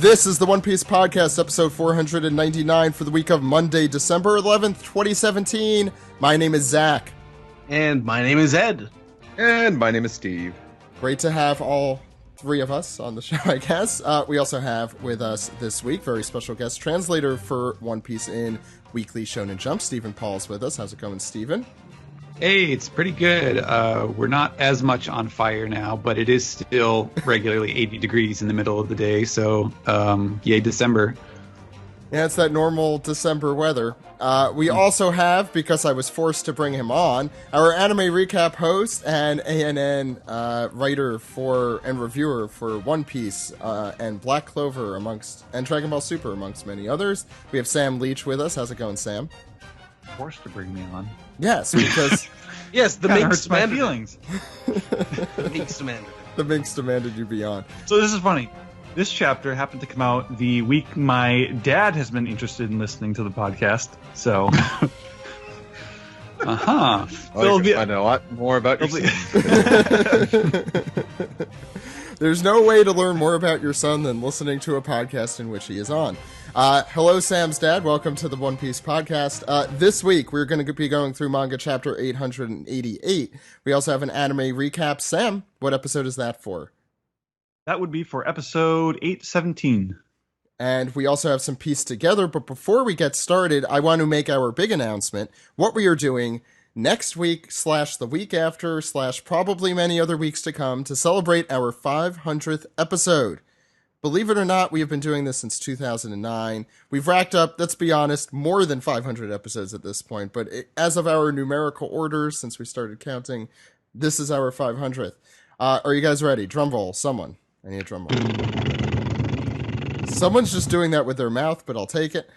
This is the One Piece Podcast, episode 499 for the week of Monday, December 11th, 2017. My name is Zach. And my name is Ed. And my name is Steve. Great to have all three of us on the show, I guess. We also have with us this week, very special guest translator for One Piece in Weekly Shonen Jump. Stephen Paul's with us. How's it going, Stephen? Hey, it's pretty good. We're not as much on fire now, but it is still regularly 80 degrees in the middle of the day, so yay December. Yeah, it's that normal December weather. We also have, because I was forced to bring him on, our anime recap host and ANN writer for and reviewer for One Piece and Black Clover and Dragon Ball Super amongst many others. We have Sam Leach with us. How's it going, Sam? Forced to bring me on. Yes, because yes, the Minx demanded feelings. The Minx demanded. The Minx demanded you be on. So this is funny. This chapter happened to come out the week my dad has been interested in listening to the podcast. So, Oh, There'll be- I know a lot more about your son. There's no way to learn more about your son than listening to a podcast in which he is on. Hello, Sam's dad. Welcome to the One Piece Podcast. This week, we're going to be going through manga chapter 888. We also have an anime recap. Sam, what episode is that for? That would be for episode 817. And we also have some piece together. But before we get started, I want to make our big announcement. What we are doing next week / the week after / probably many other weeks to come to celebrate our 500th episode. Believe it or not, we have been doing this since 2009. We've racked up, let's be honest, more than 500 episodes at this point. But as of our numerical order, since we started counting, this is our 500th. Are you guys ready? Drum roll, someone. I need a drum roll. Someone's just doing that with their mouth, but I'll take it.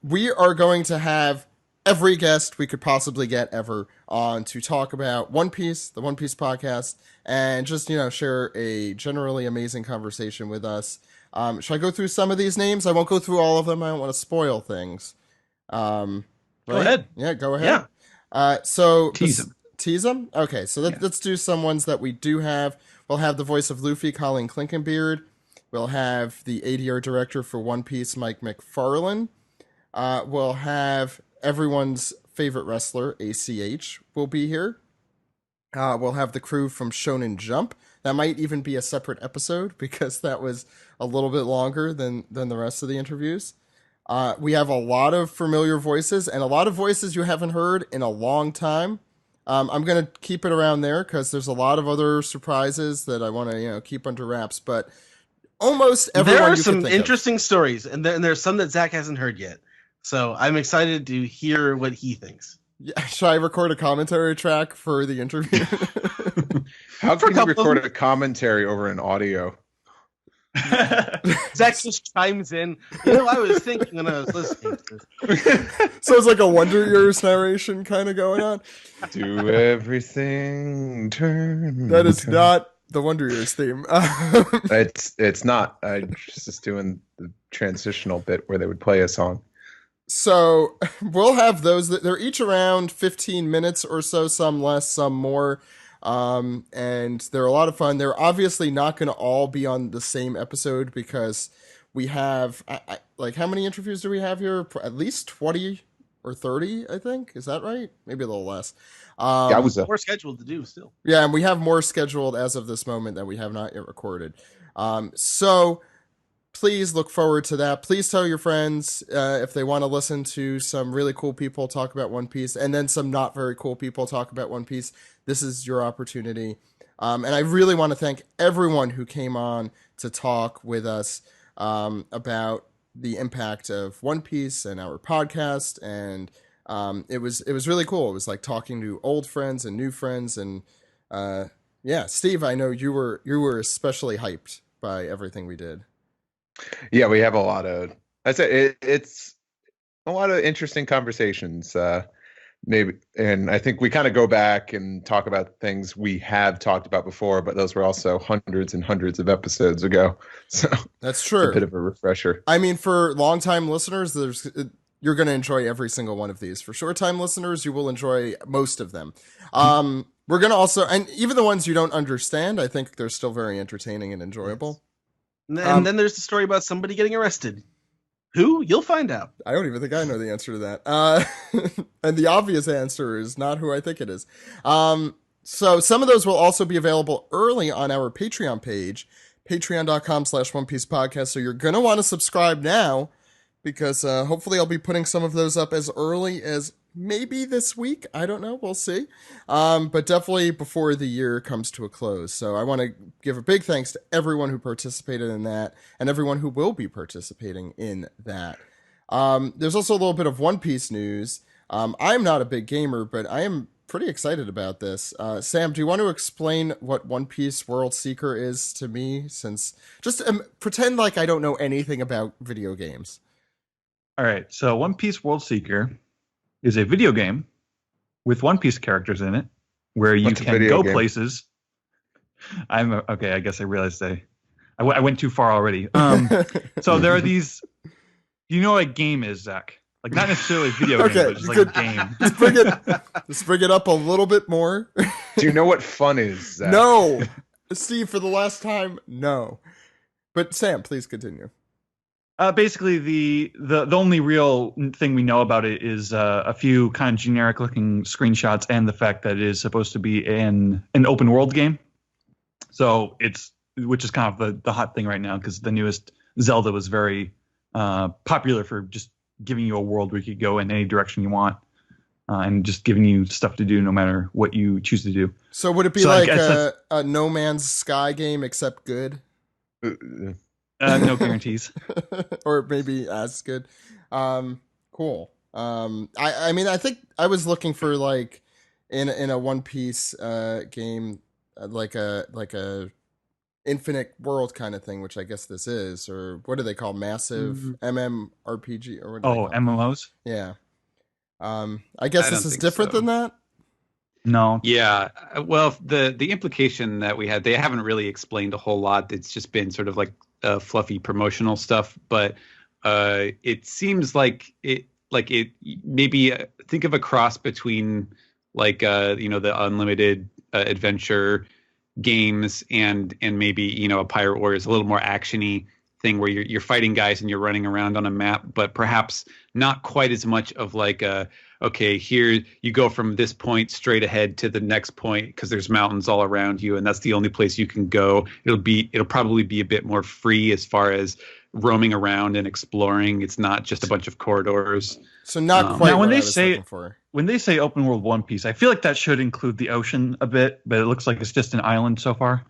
We are going to have every guest we could possibly get ever on to talk about One Piece, the One Piece podcast, and just, share a generally amazing conversation with us. Should I go through some of these names? I won't go through all of them. I don't want to spoil things. Right? Go ahead. Yeah, go ahead. Yeah. Tease them. Tease them? Okay, so let's do some ones that we do have. We'll have the voice of Luffy, Colin Clinkenbeard. We'll have the ADR director for One Piece, Mike McFarlane. We'll have everyone's favorite wrestler, ACH, will be here. We'll have the crew from Shonen Jump. That might even be a separate episode because that was a little bit longer than the rest of the interviews. We have a lot of familiar voices and a lot of voices you haven't heard in a long time. I'm going to keep it around there because there's a lot of other surprises that I want to, keep under wraps. But almost everyone. There are some interesting stories, and there's some that Zach hasn't heard yet. So I'm excited to hear what he thinks. Yeah, should I record a commentary track for the interview? How can you record a commentary over an audio? Zach just chimes in. I was thinking when I was listening to this. So it's like a Wonder Years narration kind of going on. Do everything turn. That is not the Wonder Years theme. It's not. I just doing the transitional bit where they would play a song. So we'll have those. They're each around 15 minutes or so, some less, some more. And they're a lot of fun. They're obviously not going to all be on the same episode because we have, how many interviews do we have here? At least 20 or 30, I think. Is that right? Maybe a little less. More scheduled to do still. Yeah, and we have more scheduled as of this moment that we have not yet recorded. So please look forward to that. Please tell your friends if they want to listen to some really cool people talk about One Piece and then some not very cool people talk about One Piece. This is your opportunity. And I really want to thank everyone who came on to talk with us about the impact of One Piece and our podcast. And it was really cool. It was like talking to old friends and new friends. And Steve, I know you were especially hyped by everything we did. Yeah, we have a lot of. I say it's a lot of interesting conversations. Maybe, and I think we kind of go back and talk about things we have talked about before, but those were also hundreds and hundreds of episodes ago. So that's true. A bit of a refresher. I mean, for longtime listeners, you're going to enjoy every single one of these. For short-time listeners, you will enjoy most of them. We're going to also, and even the ones you don't understand, I think they're still very entertaining and enjoyable. And then there's the story about somebody getting arrested. Who? You'll find out. I don't even think I know the answer to that. And the obvious answer is not who I think it is. So some of those will also be available early on our Patreon page, patreon.com/OnePiecePodcast. So you're going to want to subscribe now because hopefully I'll be putting some of those up as early as maybe this week. I don't know. We'll see. But definitely before the year comes to a close. So I want to give a big thanks to everyone who participated in that and everyone who will be participating in that. There's also a little bit of One Piece news. I'm not a big gamer, but I am pretty excited about this. Sam, do you want to explain what One Piece World Seeker is to me? Since just pretend like I don't know anything about video games. All right, so One Piece World Seeker is a video game with One Piece characters in it, where you can go places. Okay. I guess I realized I went too far already. So there are these. You know what a game is, Zach? Like not necessarily a video game, but just like a game. Just bring it up a little bit more. Do you know what fun is, Zach? No, Steve. For the last time, no. But Sam, please continue. Basically, the only real thing we know about it is a few kind of generic looking screenshots and the fact that it is supposed to be an open world game. So which is kind of the hot thing right now because the newest Zelda was very popular for just giving you a world where you could go in any direction you want and just giving you stuff to do no matter what you choose to do. So would it be like a No Man's Sky game except good? No guarantees. Or maybe as good. Cool. I mean, I think I was looking for like in a One Piece game, like a infinite world kind of thing, which I guess this is, or what do they call massive MMORPG or what? MMOs. Yeah. I guess this is different than that. No. Yeah. Well, the implication that we had, they haven't really explained a whole lot. It's just been sort of like fluffy promotional stuff, but it seems like it maybe think of a cross between like the unlimited adventure games and maybe a Pirate Warriors, a little more actiony thing where you're fighting guys and you're running around on a map, but perhaps not quite as much of like okay, here you go from this point straight ahead to the next point because there's mountains all around you and that's the only place you can go. It'll probably be a bit more free as far as roaming around and exploring. It's not just a bunch of corridors. So not quite. Now, when they say open world One Piece, I feel like that should include the ocean a bit, but it looks like it's just an island so far.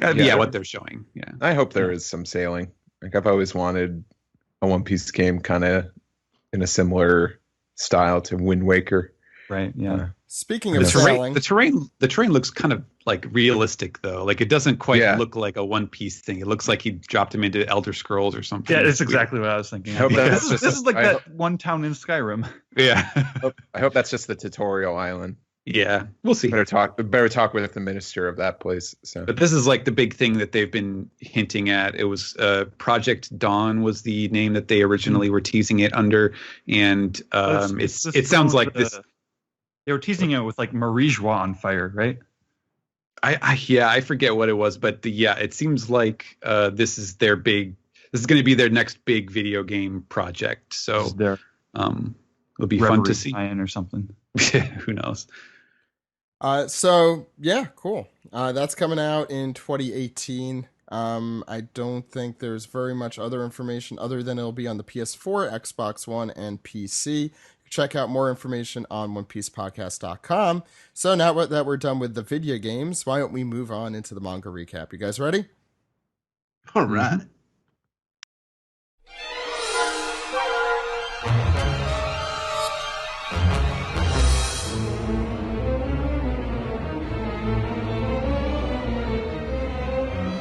Yeah, what they're showing. Yeah, I hope there is some sailing. Like I've always wanted a One Piece game kind of in a similar style to Wind Waker. Right. Yeah. Speaking of sailing, the terrain looks kind of like realistic though. Like it doesn't quite look like a One Piece thing. It looks like he dropped him into Elder Scrolls or something. Yeah, that's exactly what I was thinking. This is like that one town in Skyrim. Yeah. I hope that's just the tutorial island. Yeah, we'll see. Better talk with the minister of that place. So, but this is like the big thing that they've been hinting at. It was Project Dawn was the name that they originally were teasing it under, and it sounds like this. They were teasing it with like Marie-Joie on fire, right? I forget what it was, but it seems like this is going to be their next big video game project. So it'll be fun to see or something. Who knows? So yeah, cool. That's coming out in 2018. I don't think there's very much other information other than it'll be on the PS4, Xbox One, and PC. Check out more information on OnePiecePodcast.com. So now that we're done with the video games, why don't we move on into the manga recap? You guys ready? All right.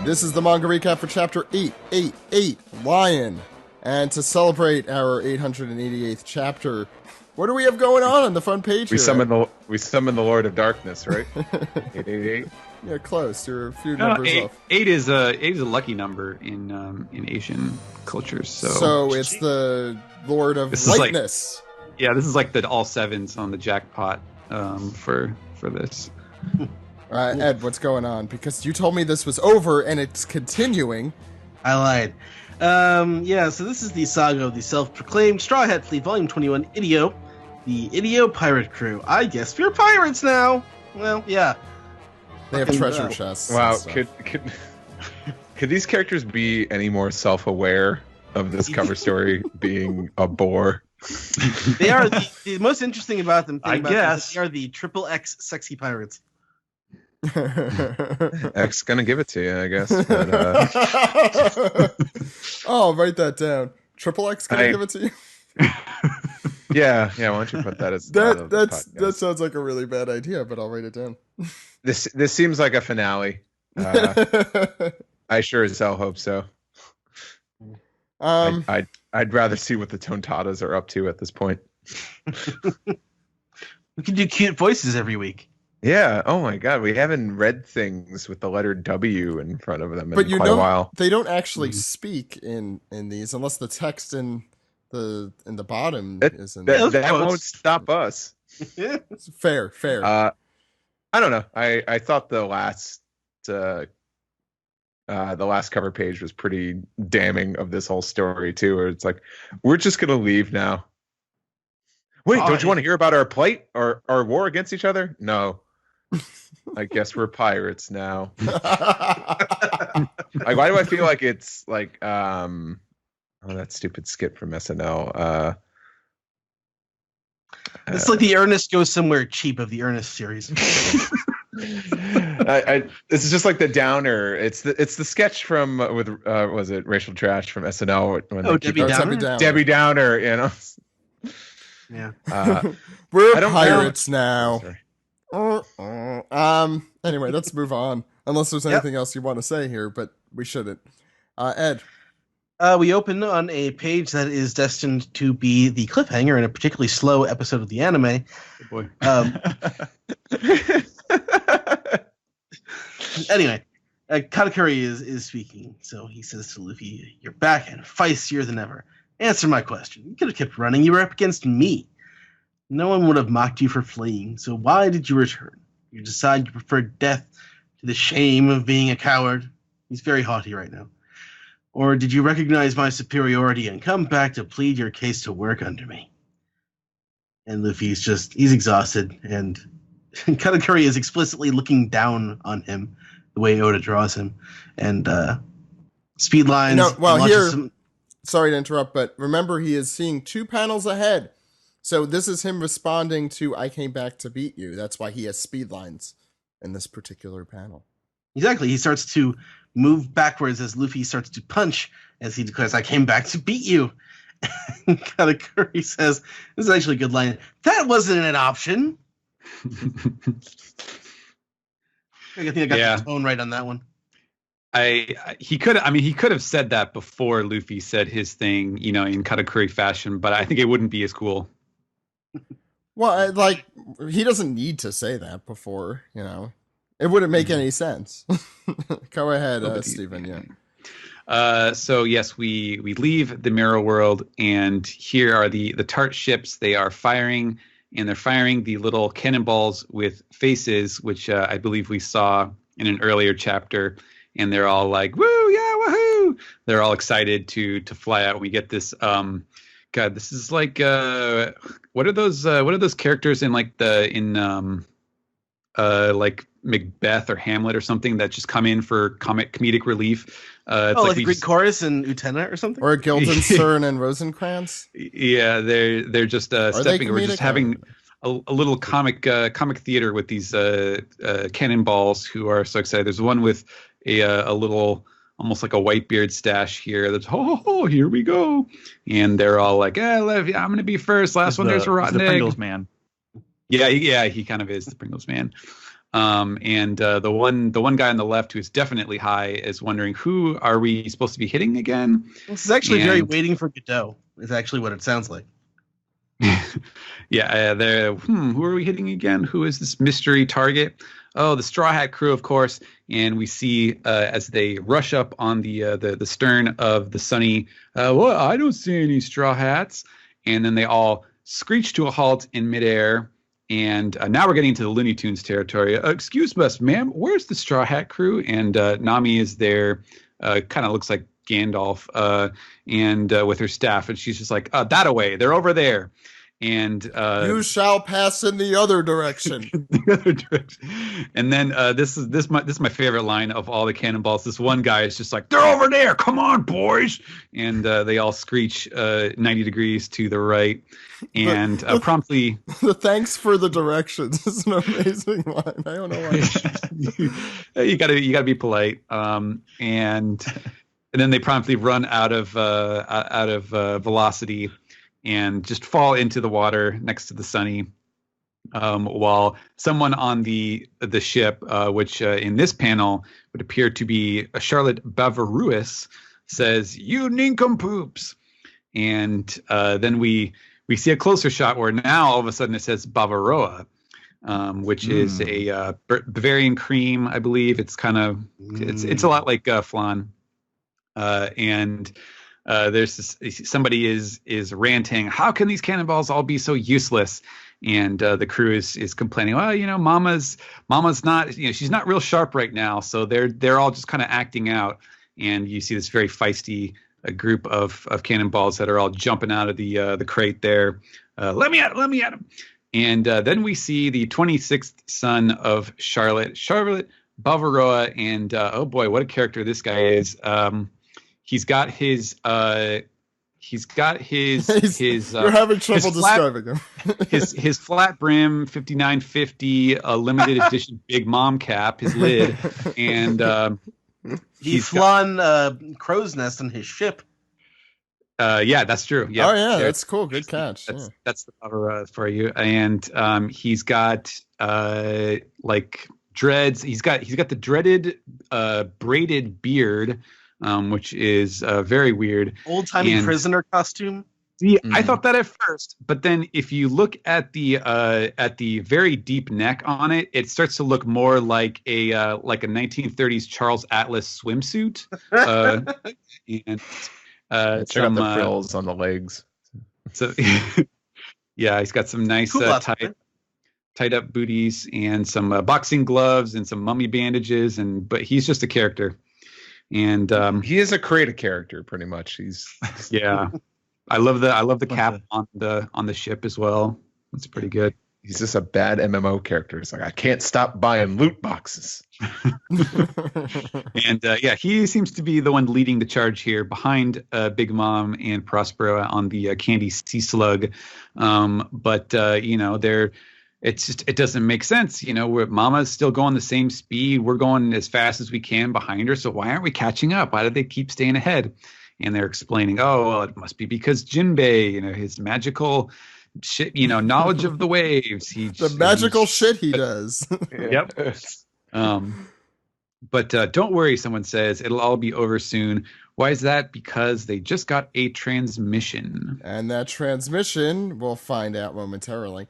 This is the manga recap for Chapter 888, Lion. And to celebrate our 888th chapter, what do we have going on the front page we here? We summon the Lord of Darkness, right? 888. Yeah, close. You're a few numbers off. Eight is a lucky number in Asian cultures. So it's the Lord of Lightness. This is like the all sevens on the jackpot for this. Ed, what's going on? Because you told me this was over and it's continuing. I lied. So this is the saga of the self-proclaimed Straw Hat Fleet, Volume 21, Ideo, the Ideo Pirate Crew. I guess we're pirates now. Well, yeah. They have treasure chests. Wow, and stuff. could these characters be any more self-aware of this cover story being a bore? They are the most interesting about them. I guess they are the triple X sexy pirates. X gonna give it to you, I guess. But, Oh, write that down. Triple X gonna give it to you. yeah. Why don't you put that as that sounds like a really bad idea, but I'll write it down. This seems like a finale. I sure as hell hope so. I'd rather see what the Tontatas are up to at this point. We can do cute voices every week. Yeah. Oh my God, we haven't read things with the letter W in front of them in quite a while. They don't actually speak in these unless the text in the bottom is in there. That won't stop us. Fair. I don't know. I thought the last cover page was pretty damning of this whole story too, where it's like, we're just gonna leave now. Wait, don't you want to hear about our plight, our war against each other? No. I guess we're pirates now. Like, why do I feel like it's like that stupid skit from SNL? It's like the Ernest Goes Somewhere Cheap of the Ernest series. This is just like the downer. It's the sketch from with was it Racial Trash from SNL? When Debbie Downer, you know. Yeah. We're pirates now. Anyway, let's move on. Unless there's anything else you want to say here, but we shouldn't. Ed. We open on a page that is destined to be the cliffhanger in a particularly slow episode of the anime. Good boy. Anyway, Katakuri is speaking. So he says to Luffy, "You're back and feistier than ever. Answer my question. You could have kept running. You were up against me. No one would have mocked you for fleeing. So why did you return? You decide you prefer death to the shame of being a coward." He's very haughty right now. "Or did you recognize my superiority and come back to plead your case to work under me?" And Luffy's he's exhausted, and Katakuri is explicitly looking down on him the way Oda draws him. And speed lines. Sorry to interrupt, but remember he is seeing 2 panels ahead. So this is him responding to "I came back to beat you." That's why he has speed lines in this particular panel. Exactly. He starts to move backwards as Luffy starts to punch as he declares, "I came back to beat you." Katakuri says, this is actually a good line, "That wasn't an option." I think I got the tone right on that one. He could have said that before Luffy said his thing, in Katakuri fashion, but I think it wouldn't be as cool. Well, he doesn't need to say that before, It wouldn't make any sense. Go ahead, Stephen. Yeah. So yes, we leave the Mirror World, and here are the Tart ships. They are firing, and they're firing the little cannonballs with faces, which I believe we saw in an earlier chapter. And they're all like, "Woo, yeah, woohoo!" They're all excited to fly out. We get this. God, this is like what are those characters in like Macbeth or Hamlet or something that just come in for comedic relief? It's like Greek chorus and Utena or something, or Guildenstern and Rosencrantz. Yeah, they're just stepping. We're just having a little comic theater with these cannonballs who are so excited. There's one with a little, almost like a Whitebeard stash here. That's here we go, and they're all like, I'm gonna be first. Last one, there's a rotten egg. Pringles man. Yeah, he kind of is the Pringles man. And the one guy on the left who is definitely high is wondering, who are we supposed to be hitting again? This is actually very Waiting for Godot. Is actually what it sounds like. Yeah, who are we hitting again? Who is this mystery target? Oh, the Straw Hat crew, of course. And we see as they rush up on the stern of the Sunny, well, I don't see any Straw Hats. And then they all screech to a halt in midair. And now we're getting into the Looney Tunes territory. Excuse us, ma'am, where's the Straw Hat crew? And Nami is there, kind of looks like Gandalf and with her staff, and she's just like, that away, they're over there. And you shall pass in the other direction. the other direction. And then this is my favorite line of all the cannonballs. This one guy is just like, they're over there, come on, boys. And they all screech 90 degrees to the right. And promptly the thanks for the directions is an amazing line. I don't know why. you gotta be polite. And then they promptly run out of velocity and just fall into the water next to the Sunny, while someone on the ship, which in this panel would appear to be a Charlotte Bavaruis, says, "You nincompoops." And then we see a closer shot where now all of a sudden it says Bavaroa, which is a Bavarian cream, I believe. It's kind of it's a lot like flan, and there's somebody is ranting, how can these cannonballs all be so useless? And the crew is complaining, well, mama's not, she's not real sharp right now, so they're all just kind of acting out. And you see this very feisty group of cannonballs that are all jumping out of the crate there. Let me at him. And then we see the 26th son of Charlotte Bavaroa, and oh boy, what a character this guy is. He's got his you're having trouble describing him. his flat brim 5950 limited edition Big Mom cap, his lid, and he's flown crow's nest on his ship. Yeah, that's true. Yeah. Oh yeah, that's cool. Good catch. That's the cover for you. And he's got like dreads. He's got the dreaded braided beard, which is very weird. Old-timey prisoner costume. See, I thought that at first, but then if you look at the very deep neck on it, it starts to look more like a 1930s Charles Atlas swimsuit. And check out the frills on the legs. So yeah, he's got some nice tied up booties and some boxing gloves and some mummy bandages, but he's just a character. And he is a creative character, pretty much. He's yeah. I love the cap on the ship as well. It's pretty good. He's just a bad MMO character. It's like, I can't stop buying loot boxes. And yeah, he seems to be the one leading the charge here behind Big Mom and Prospero on the Candy Sea Slug. But it doesn't make sense. Mama's still going the same speed. We're going as fast as we can behind her. So why aren't we catching up? Why do they keep staying ahead? And they're explaining, oh, well, it must be because Jinbei, his magical shit, knowledge of the waves. The magical shit he does. Yep. But don't worry, someone says, it'll all be over soon. Why is that? Because they just got a transmission. And that transmission, we'll find out momentarily.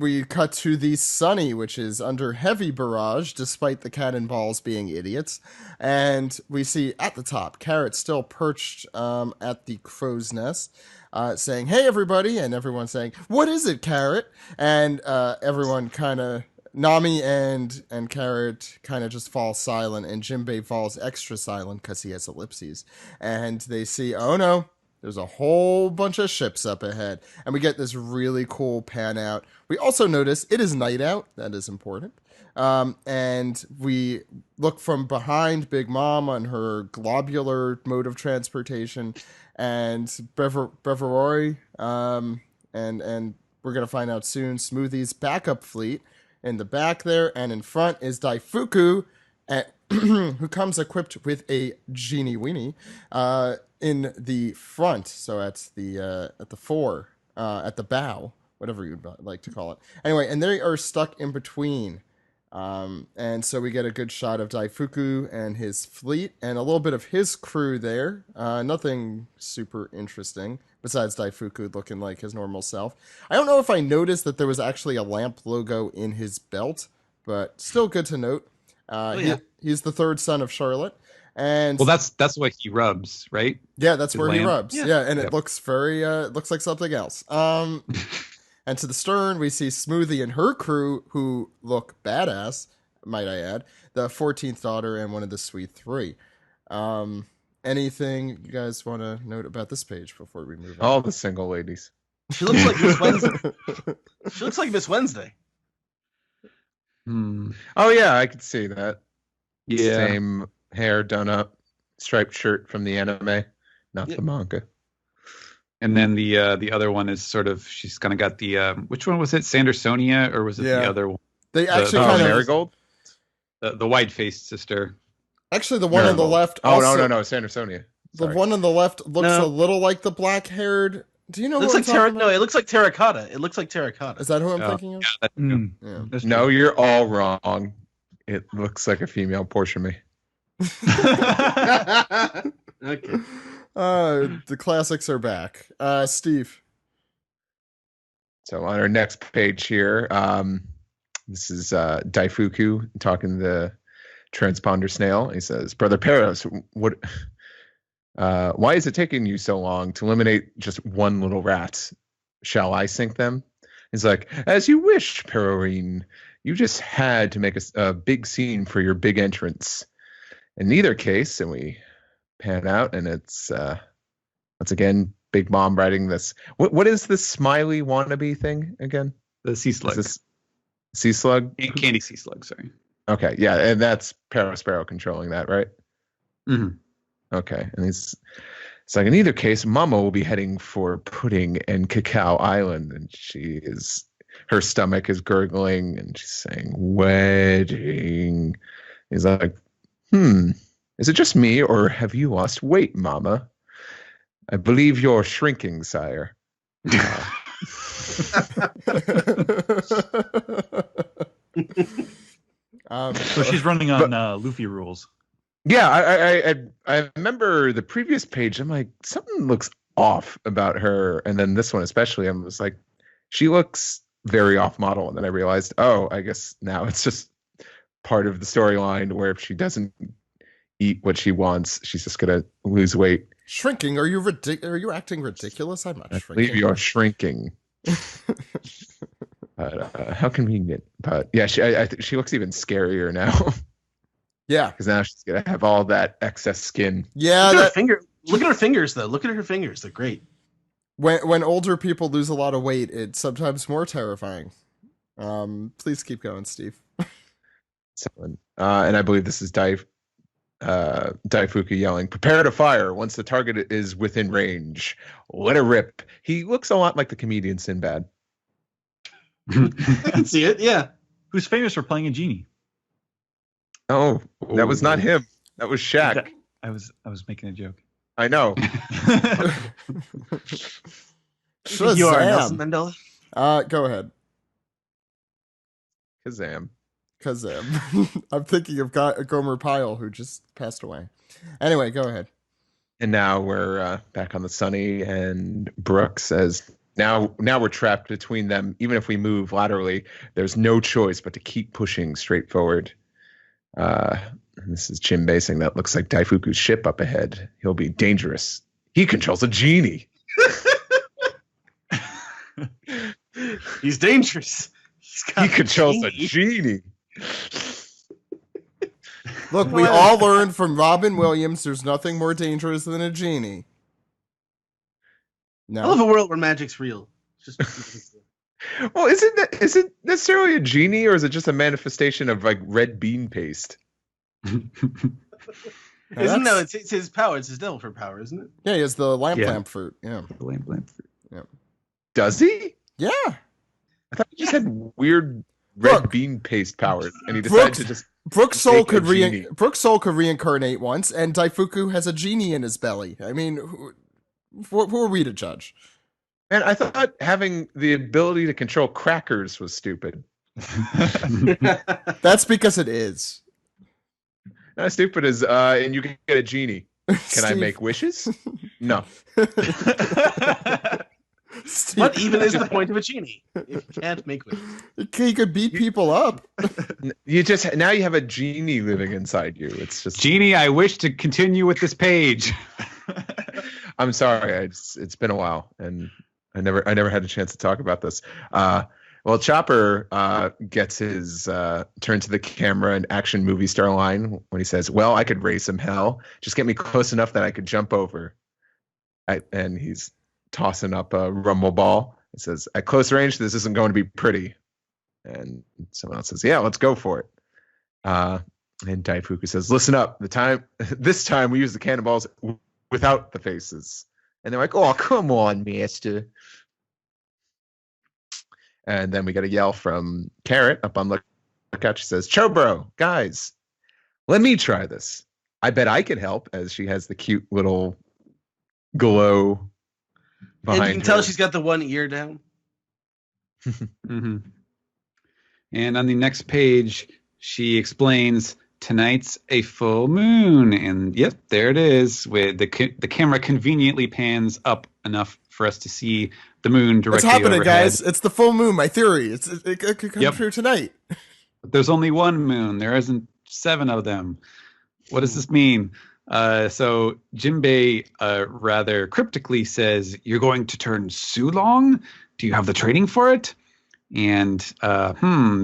We cut to the Sunny, which is under heavy barrage, despite the cannonballs being idiots. And we see at the top, Carrot still perched at the crow's nest, saying, hey, everybody. And everyone saying, what is it, Carrot? And everyone kind of, Nami and Carrot kind of just fall silent. And Jinbei falls extra silent because he has ellipses. And they see, oh no, there's a whole bunch of ships up ahead. And we get this really cool pan out. We also notice it is night out. That is important. And we look from behind Big Mom on her globular mode of transportation. And Breverori, and we're going to find out soon, Smoothie's backup fleet in the back there. And in front is Daifuku, who comes equipped with a Genie Weenie. In the front, so at the fore, at the bow, whatever you'd like to call it. Anyway, and they are stuck in between. And so we get a good shot of Daifuku and his fleet and a little bit of his crew there. Nothing super interesting besides Daifuku looking like his normal self. I don't know if I noticed that there was actually a lamp logo in his belt, but still good to note. He's the third son of Charlotte. And well, that's what he rubs, right? Yeah, that's His where lamp. he rubs. Yeah, and it looks very looks like something else. And to the stern, we see Smoothie and her crew, who look badass, might I add. The 14th daughter and one of the Sweet Three. Anything you guys want to note about this page before we move on? All the single ladies. She looks like Miss Wednesday. She looks like Miss Wednesday. Oh yeah, I could see that. Yeah. Same hair done up, striped shirt from the anime, not the manga. And then the other one is sort of, she's kind of got the which one was it, Sandersonia, or was it the other one? They actually the kind of Marigold. The white-faced sister. Actually, the one on the left. Oh also, no, Sandersonia. The one on the left looks a little like the black-haired. Do you know? Looks what like I'm talking about? No, it looks like terracotta. It looks like terracotta. Is that who I'm thinking of? Yeah, Yeah. No, you're all wrong. It looks like a female portion of me. Okay. The classics are back. Steve. So on our next page here, this is Daifuku talking to the transponder snail. He says, "Brother Peros, why is it taking you so long to eliminate just one little rat? Shall I sink them?" He's like, "As you wish, Perorine. You just had to make a big scene for your big entrance. In either case," and we pan out, and it's once again Big Mom writing this. What is this smiley wannabe thing again? The sea slug. Sea slug? Candy sea slug, sorry. Okay, yeah, and that's Sparrow controlling that, right? Mm-hmm. Okay, and it's like, in either case, Mama will be heading for Pudding and Cacao Island, and her stomach is gurgling, and she's saying, "Wedding." He's like, is it just me, or have you lost weight, Mama? I believe you're shrinking, sire. So she's running on Luffy rules. Yeah, I remember the previous page. I'm like, something looks off about her, and then this one especially. I was like, she looks very off model, and then I realized, oh, I guess now it's just part of the storyline where if she doesn't eat what she wants, she's just gonna lose weight. Shrinking? Are you acting ridiculous? I'm not I shrinking. believe you're shrinking. But how convenient. But yeah, she looks even scarier now. Yeah, because now she's gonna have all that excess skin. Yeah, look at her fingers, though. Look at her fingers; they're great. When older people lose a lot of weight, it's sometimes more terrifying. Please keep going, Steve. And I believe this is Daifuku yelling, "Prepare to fire once the target is within range. Let it rip." He looks a lot like the comedian Sinbad. I can see it, yeah. Who's famous for playing a genie? Oh, that was not him. That was Shaq. I was making a joke. I know. You are Nelson Mandela. Go ahead. Kazam. I'm thinking of Gomer Pyle, who just passed away. Anyway, go ahead. And now we're back on the Sunny, and Brooke says, now we're trapped between them. Even if we move laterally, there's no choice but to keep pushing straight forward. And this is Jim basing that looks like Daifuku's ship up ahead. He'll be dangerous. He controls a genie. He's dangerous. He controls a genie. Look, we all learned from Robin Williams there's nothing more dangerous than a genie. No. I love a world where magic's real. Well, is it necessarily a genie, or is it just a manifestation of like red bean paste? It's his power. It's his devil fruit power, isn't it? Yeah, he has the lamp fruit. Yeah. The lamp fruit. Yeah. Does he? Yeah. I thought he just had weird red bean paste powers, and he decided to just. Brooke's soul could reincarnate once, and Daifuku has a genie in his belly. I mean, who are we to judge? And I thought having the ability to control crackers was stupid. That's because it is. Not stupid as and you can get a genie. Can I make wishes? No. What even is the point of a genie if you can't make wishes? He could beat people up. You have a genie living inside you. It's just Genie, I wish to continue with this page. I'm sorry. It's been a while, and I never had a chance to talk about this. Well, Chopper gets his turn to the camera and action movie star line when he says, "Well, I could raise some hell. Just get me close enough that I could jump over." And he's tossing up a rumble ball. It says, "At close range, this isn't going to be pretty." And someone else says, "Yeah, let's go for it." And Daifuku says, "Listen up. This time we use the cannonballs without the faces." And they're like, "Oh, come on, master." And then we get a yell from Carrot up on lookout. She says, "Chobro, guys, let me try this. I bet I can help," as she has the cute little glow behind her. And you can tell she's got the one ear down. Mm-hmm. And on the next page, she explains, "Tonight's a full moon." And yep, there it is. With the camera conveniently pans up enough for us to see the moon directly What's happening, overhead. guys? It's the full moon. My theory. It could come true tonight. There's only one moon. There isn't 7 of them. What does this mean? So Jinbei rather cryptically says, "You're going to turn Sulong? Do you have the training for it?" And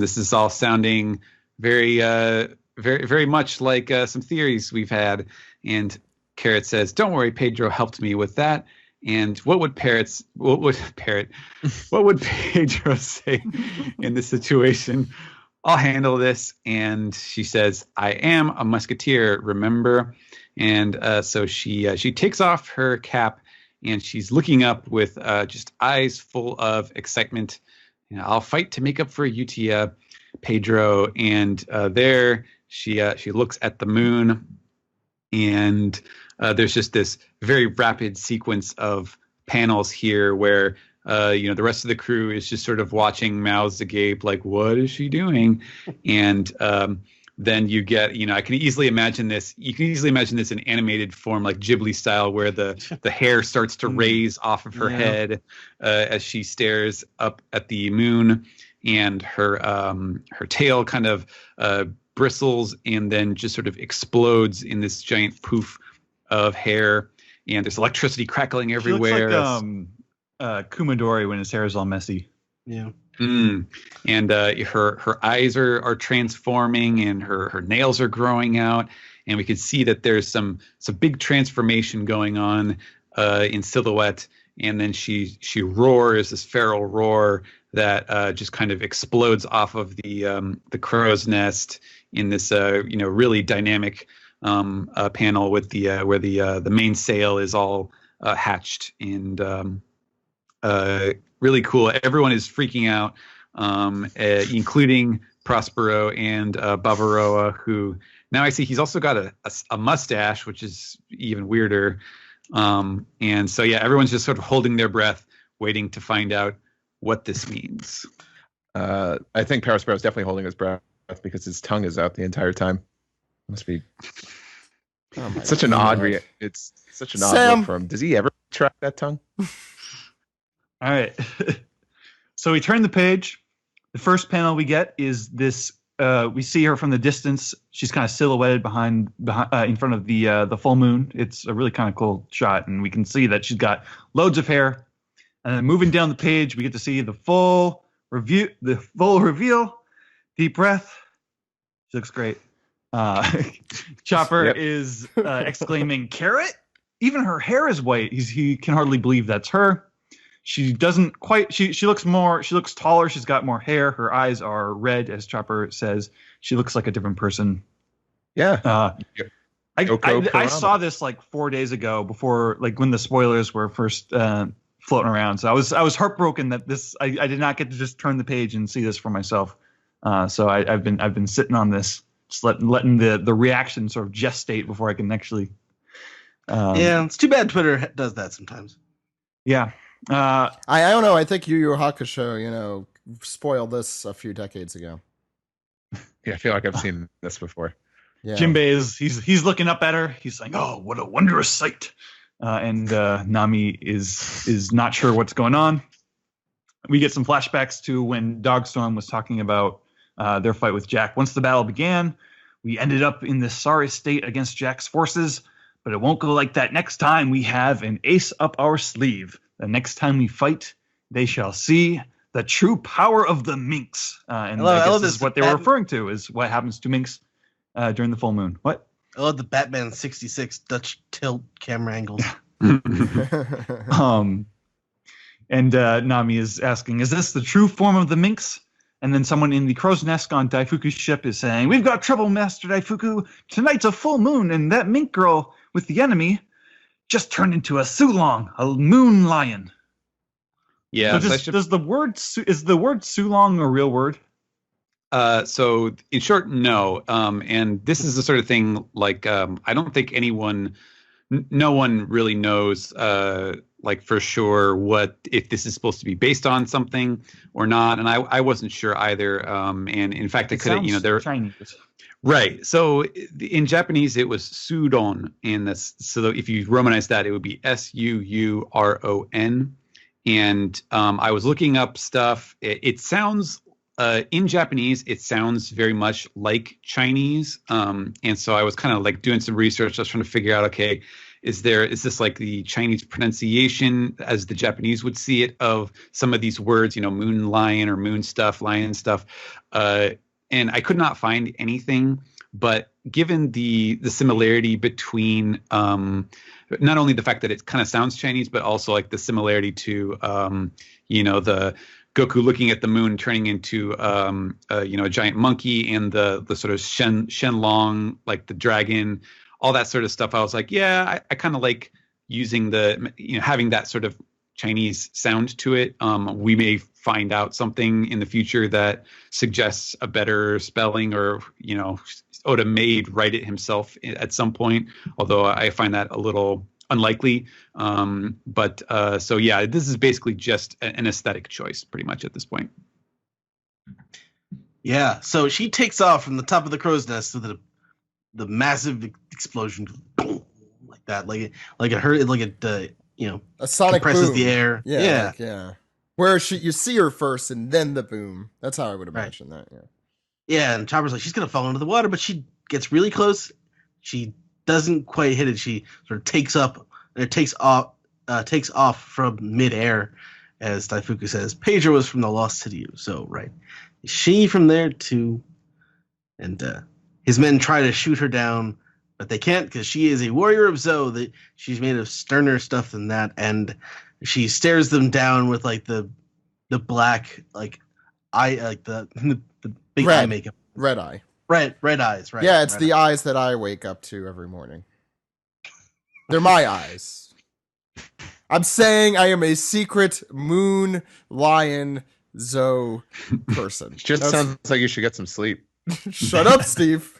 this is all sounding very, very, very much like some theories we've had. And Carrot says, "Don't worry, Pedro helped me with that." And what would Pedro say in this situation? "I'll handle this." And she says, "I am a musketeer, remember?" And so she takes off her cap and she's looking up with just eyes full of excitement. "I'll fight to make up for Utia, Pedro." And there she looks at the moon, and there's just this very rapid sequence of panels here where the rest of the crew is just sort of watching, mouths agape, like, what is she doing? And then you get, I can easily imagine this. You can easily imagine this in animated form, like Ghibli style, where the hair starts to raise off of her head as she stares up at the moon, and her tail kind of bristles and then just sort of explodes in this giant poof of hair, and there's electricity crackling everywhere. She looks like Kumadori when his hair is all messy. Yeah. And her eyes are transforming, and her nails are growing out, and we could see that there's some big transformation going on in silhouette. And then she roars this feral roar that just kind of explodes off of the crow's nest in this really dynamic panel with where the mainsail is all hatched, and really cool. Everyone is freaking out, including Prospero and Bavaroa, who now I see he's also got a mustache, which is even weirder. And so, yeah, everyone's just sort of holding their breath, waiting to find out what this means. I think Prospero is definitely holding his breath because his tongue is out the entire time. Must be it's such an odd it's such an odd look for him. Does he ever track that tongue? All right. So we turn the page. The first panel we get is this. We see her from the distance. She's kind of silhouetted behind in front of the full moon. It's a really kind of cool shot, and we can see that she's got loads of hair. And then moving down the page, we get to see the full review, the full reveal. Deep breath. She looks great. Chopper is exclaiming, "Carrot!" Even her hair is white. He can hardly believe that's her. She doesn't quite. She looks more. She looks taller. She's got more hair. Her eyes are red, as Chopper says. She looks like a different person. Yeah. I saw this like 4 days ago, before like when the spoilers were first floating around. So I was heartbroken that I did not get to just turn the page and see this for myself. So I've been sitting on this, just letting the reaction sort of gestate before I can actually. Yeah, it's too bad Twitter does that sometimes. Yeah. I don't know. I think Yu Yu Hakusho, spoiled this a few decades ago. Yeah, I feel like I've seen this before. Yeah. Jinbei he's looking up at her. He's like, "Oh, what a wondrous sight!" And Nami is not sure what's going on. We get some flashbacks to when Dogstorm was talking about their fight with Jack. Once the battle began, we ended up in this sorry state against Jack's forces, but it won't go like that next time. We have an ace up our sleeve. The next time we fight, they shall see the true power of the minx. And I I love guess this is what they were referring to, is what happens to minks during the full moon. What? I love the Batman 66 Dutch tilt camera angles. And Nami is asking, is this the true form of the minx? And then someone in the crow's nest on Daifuku's ship is saying, we've got trouble, Master Daifuku. Tonight's a full moon, and that mink girl with the enemy just turned into a Sulong, a moon lion. Yeah. So is the word Sulong a real word? So in short, no. And this is the sort of thing, like, I don't think no one really knows, like for sure if this is supposed to be based on something or not. And I wasn't sure either. And in fact, I couldn't, they're Chinese. Right. So in Japanese, it was Sudon. And so if you Romanize that, it would be Suuron. And I was looking up stuff. It sounds, in Japanese, it sounds very much like Chinese. And so I was kind of like doing some research. I was trying to figure out, okay, is this like the Chinese pronunciation as the Japanese would see it of some of these words, moon lion or moon stuff, lion stuff. And I could not find anything, but given the similarity between not only the fact that it kind of sounds Chinese, but also like the similarity to, the Goku looking at the moon turning into, a giant monkey, and the sort of Shenlong, like the dragon, all that sort of stuff. I was like, yeah, I kind of like using having that sort of Chinese sound to it. We may find out something in the future that suggests a better spelling, or, Oda may write it himself at some point, although I find that a little unlikely. So yeah, this is basically just an aesthetic choice pretty much at this point. Yeah, so she takes off from the top of the crow's nest with the massive explosion, like that, like it hurt, like it, a sonic compresses boom. the air. Yeah. Where you see her first and then the boom. That's how I would imagine that. Yeah. Yeah, and Chopper's like, she's gonna fall into the water, but she gets really close. She doesn't quite hit it. She sort of takes up, and it takes off from midair, as Daifuku says. Pedro was from the Lost City, so right. She from there too, and his men try to shoot her down, but they can't, because she is a warrior of Zo. That she's made of sterner stuff than that, and she stares them down with like the black eye, like the big eye makeup, red eye, red eyes, right? Yeah, it's the eyes that I wake up to every morning. They're my eyes. I'm saying I am a secret moon lion Zo person. Just sounds like you should get some sleep. Shut up, Steve.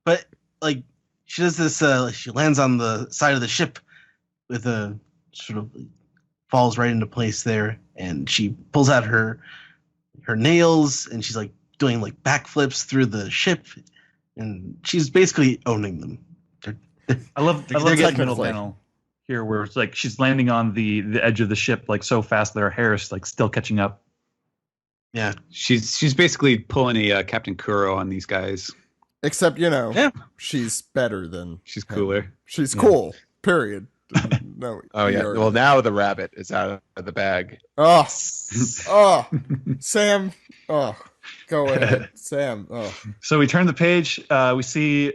But like, she does this. She lands on the side of the ship with a sort of falls right into place there, and she pulls out her nails, and she's like doing like backflips through the ship, and she's basically owning them. I love that middle panel here, where it's like she's landing on the edge of the ship like so fast that her hair is like still catching up. Yeah, she's basically pulling a Captain Kuro on these guys. Except, she's better than she's cooler. Him. She's cool. Period. No. Oh yeah. Well, now the rabbit is out of the bag. Oh, Sam. Oh, go ahead, Sam. Oh. So we turn the page. We see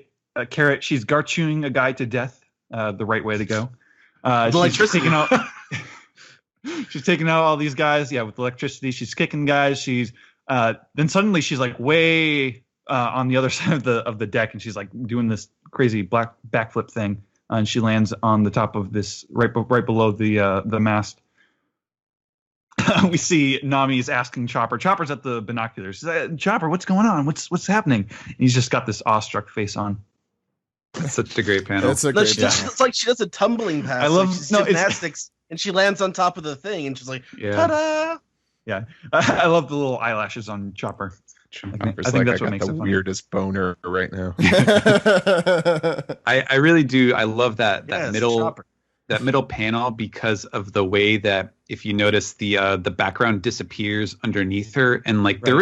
Carrot. She's garching a guy to death. The right way to go. She's taking out. She's taking out all these guys. Yeah, with electricity. She's kicking guys. She's then suddenly she's like way on the other side of the deck, and she's like doing this crazy backflip thing. And she lands on the top of this right below the mast. We see Nami's asking Chopper. Chopper's at the binoculars. She's like, Chopper, what's going on? What's happening? And he's just got this awestruck face on. That's such a great panel. It's a great panel. It's like she does a tumbling pass. I love gymnastics, and she lands on top of the thing, and she's like, ta-da! Yeah, I love the little eyelashes on Chopper. I think that's what makes it the funny. weirdest boner right now. I really do. I love that middle Chopper. That middle panel, because of the way that, if you notice, the background disappears underneath her, and like there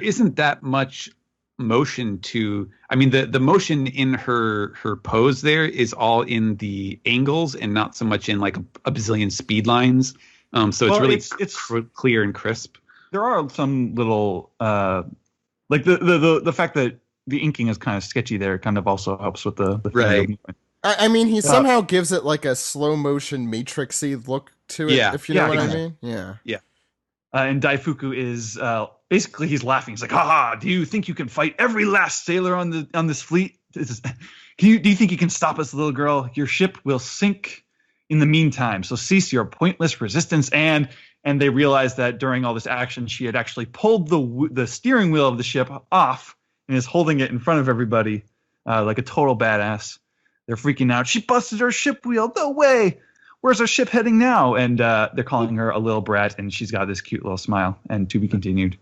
isn't that much motion to. I mean, the motion in her pose there is all in the angles and not so much in like a bazillion speed lines. So it's Well, really it's clear and crisp. there are some little like the fact that the inking is kind of sketchy there kind of also helps with the feel Right. of movement. I mean, he somehow gives it like a slow motion matrixy look to it, Yeah. if you know what I kinda. mean. Yeah. And Daifuku is basically he's laughing. He's like, "Ha! Do you think you can fight every last sailor on this fleet? Do you think you can stop us, little girl? Your ship will sink in the meantime. So cease your pointless resistance." And they realize that during all this action, she had actually pulled the steering wheel of the ship off and is holding it in front of everybody like a total badass. They're freaking out. She busted her ship wheel. No way. Where's our ship heading now? And they're calling her a little brat, and she's got this cute little smile. And to be continued.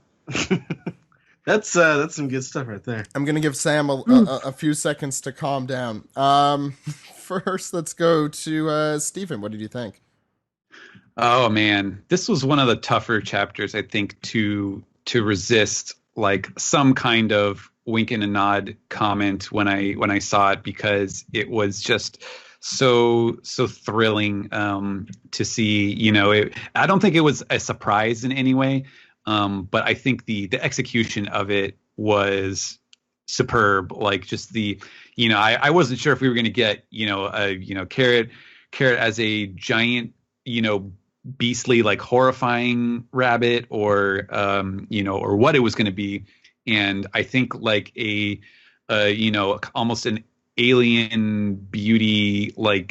That's some good stuff right there. I'm gonna give Sam a few seconds to calm down. First, let's go to Stephen. What did you think? Oh man, this was one of the tougher chapters, I think, to resist like some kind of wink and a nod comment when I saw it, because it was just so thrilling to see. You know, I don't think it was a surprise in any way, but I think the execution of it was superb. Like just I wasn't sure if we were going to get Carrot as a giant beastly, like horrifying rabbit, or or what it was going to be. And I think like a almost an alien beauty, like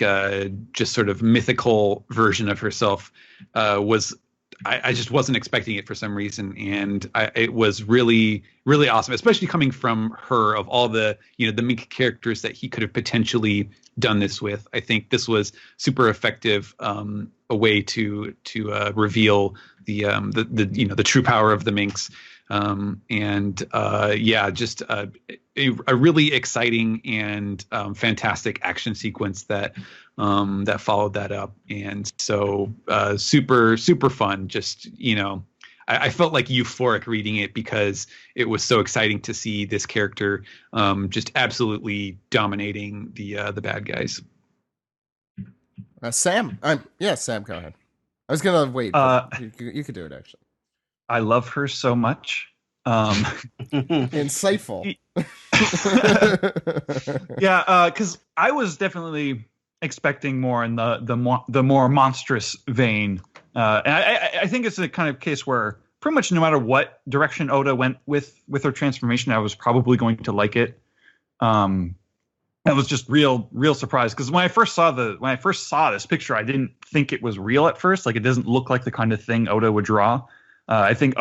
just sort of mythical version of herself was. I just wasn't expecting it for some reason, and it was really, really awesome, especially coming from her. Of all the the Mink characters that he could have potentially done this with, I think this was super effective. A way to reveal the true power of the Minks, just a really exciting and fantastic action sequence that followed that up, and so super fun. Just I felt like euphoric reading it, because it was so exciting to see this character just absolutely dominating the bad guys. Sam? Sam, go ahead. I was gonna wait. But you could do it, actually. I love her so much. Insightful. Yeah, because I was definitely expecting more in the more monstrous vein, and I think it's a kind of case where pretty much no matter what direction Oda went with her transformation, I was probably going to like it. I was just real surprised, because when I first saw this picture, I didn't think it was real at first. Like, it doesn't look like the kind of thing Oda would draw. I think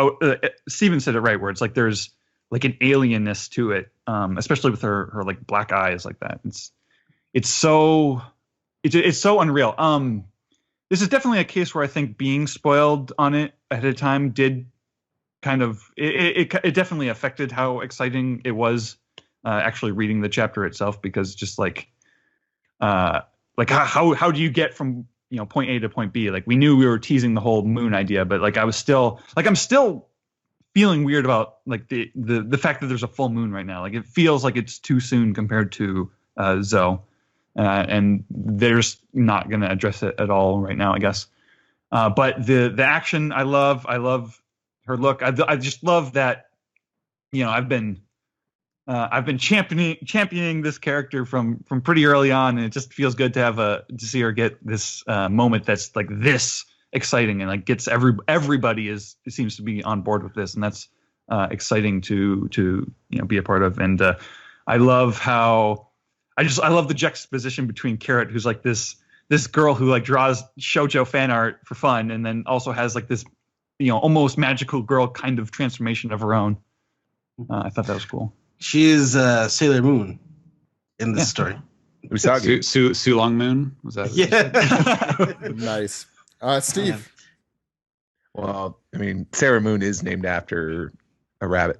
Steven said it right, where it's like there's like an alienness to it, especially with her like black eyes like that. It's so unreal. This is definitely a case where I think being spoiled on it ahead of time did kind of it definitely affected how exciting it was. Actually reading the chapter itself, because just how do you get from point A to point B? Like, we knew we were teasing the whole moon idea, but like I'm still feeling weird about like the fact that there's a full moon right now. Like, it feels like it's too soon compared to Zoe, and they're just not going to address it at all right now, I guess. But the action, I love her look. I just love that. I've been championing this character from pretty early on, and it just feels good to see her get this moment that's like this exciting, and like gets everybody seems to be on board with this, and that's exciting to be a part of. And I love how I love the juxtaposition between Carrot, who's like this girl who like draws shoujo fan art for fun, and then also has like this almost magical girl kind of transformation of her own. I thought that was cool. She is Sailor Moon in this story. Usagi. Sulong Moon, was that? Yeah. Nice. Steve. Well, I mean, Sailor Moon is named after a rabbit.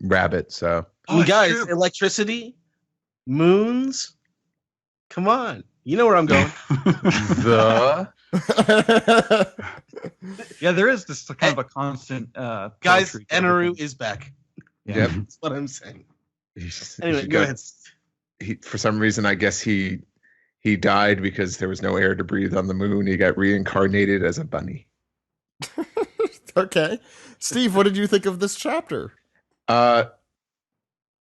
Rabbit. So. You guys, electricity, moons. Come on, you know where I'm going. Yeah, there is this kind of a constant. Guys, Eneru is back. Yeah, that's what I'm saying. Anyway, go ahead. For some reason, I guess he died because there was no air to breathe on the moon. He got reincarnated as a bunny. Okay. Steve, what did you think of this chapter? Uh,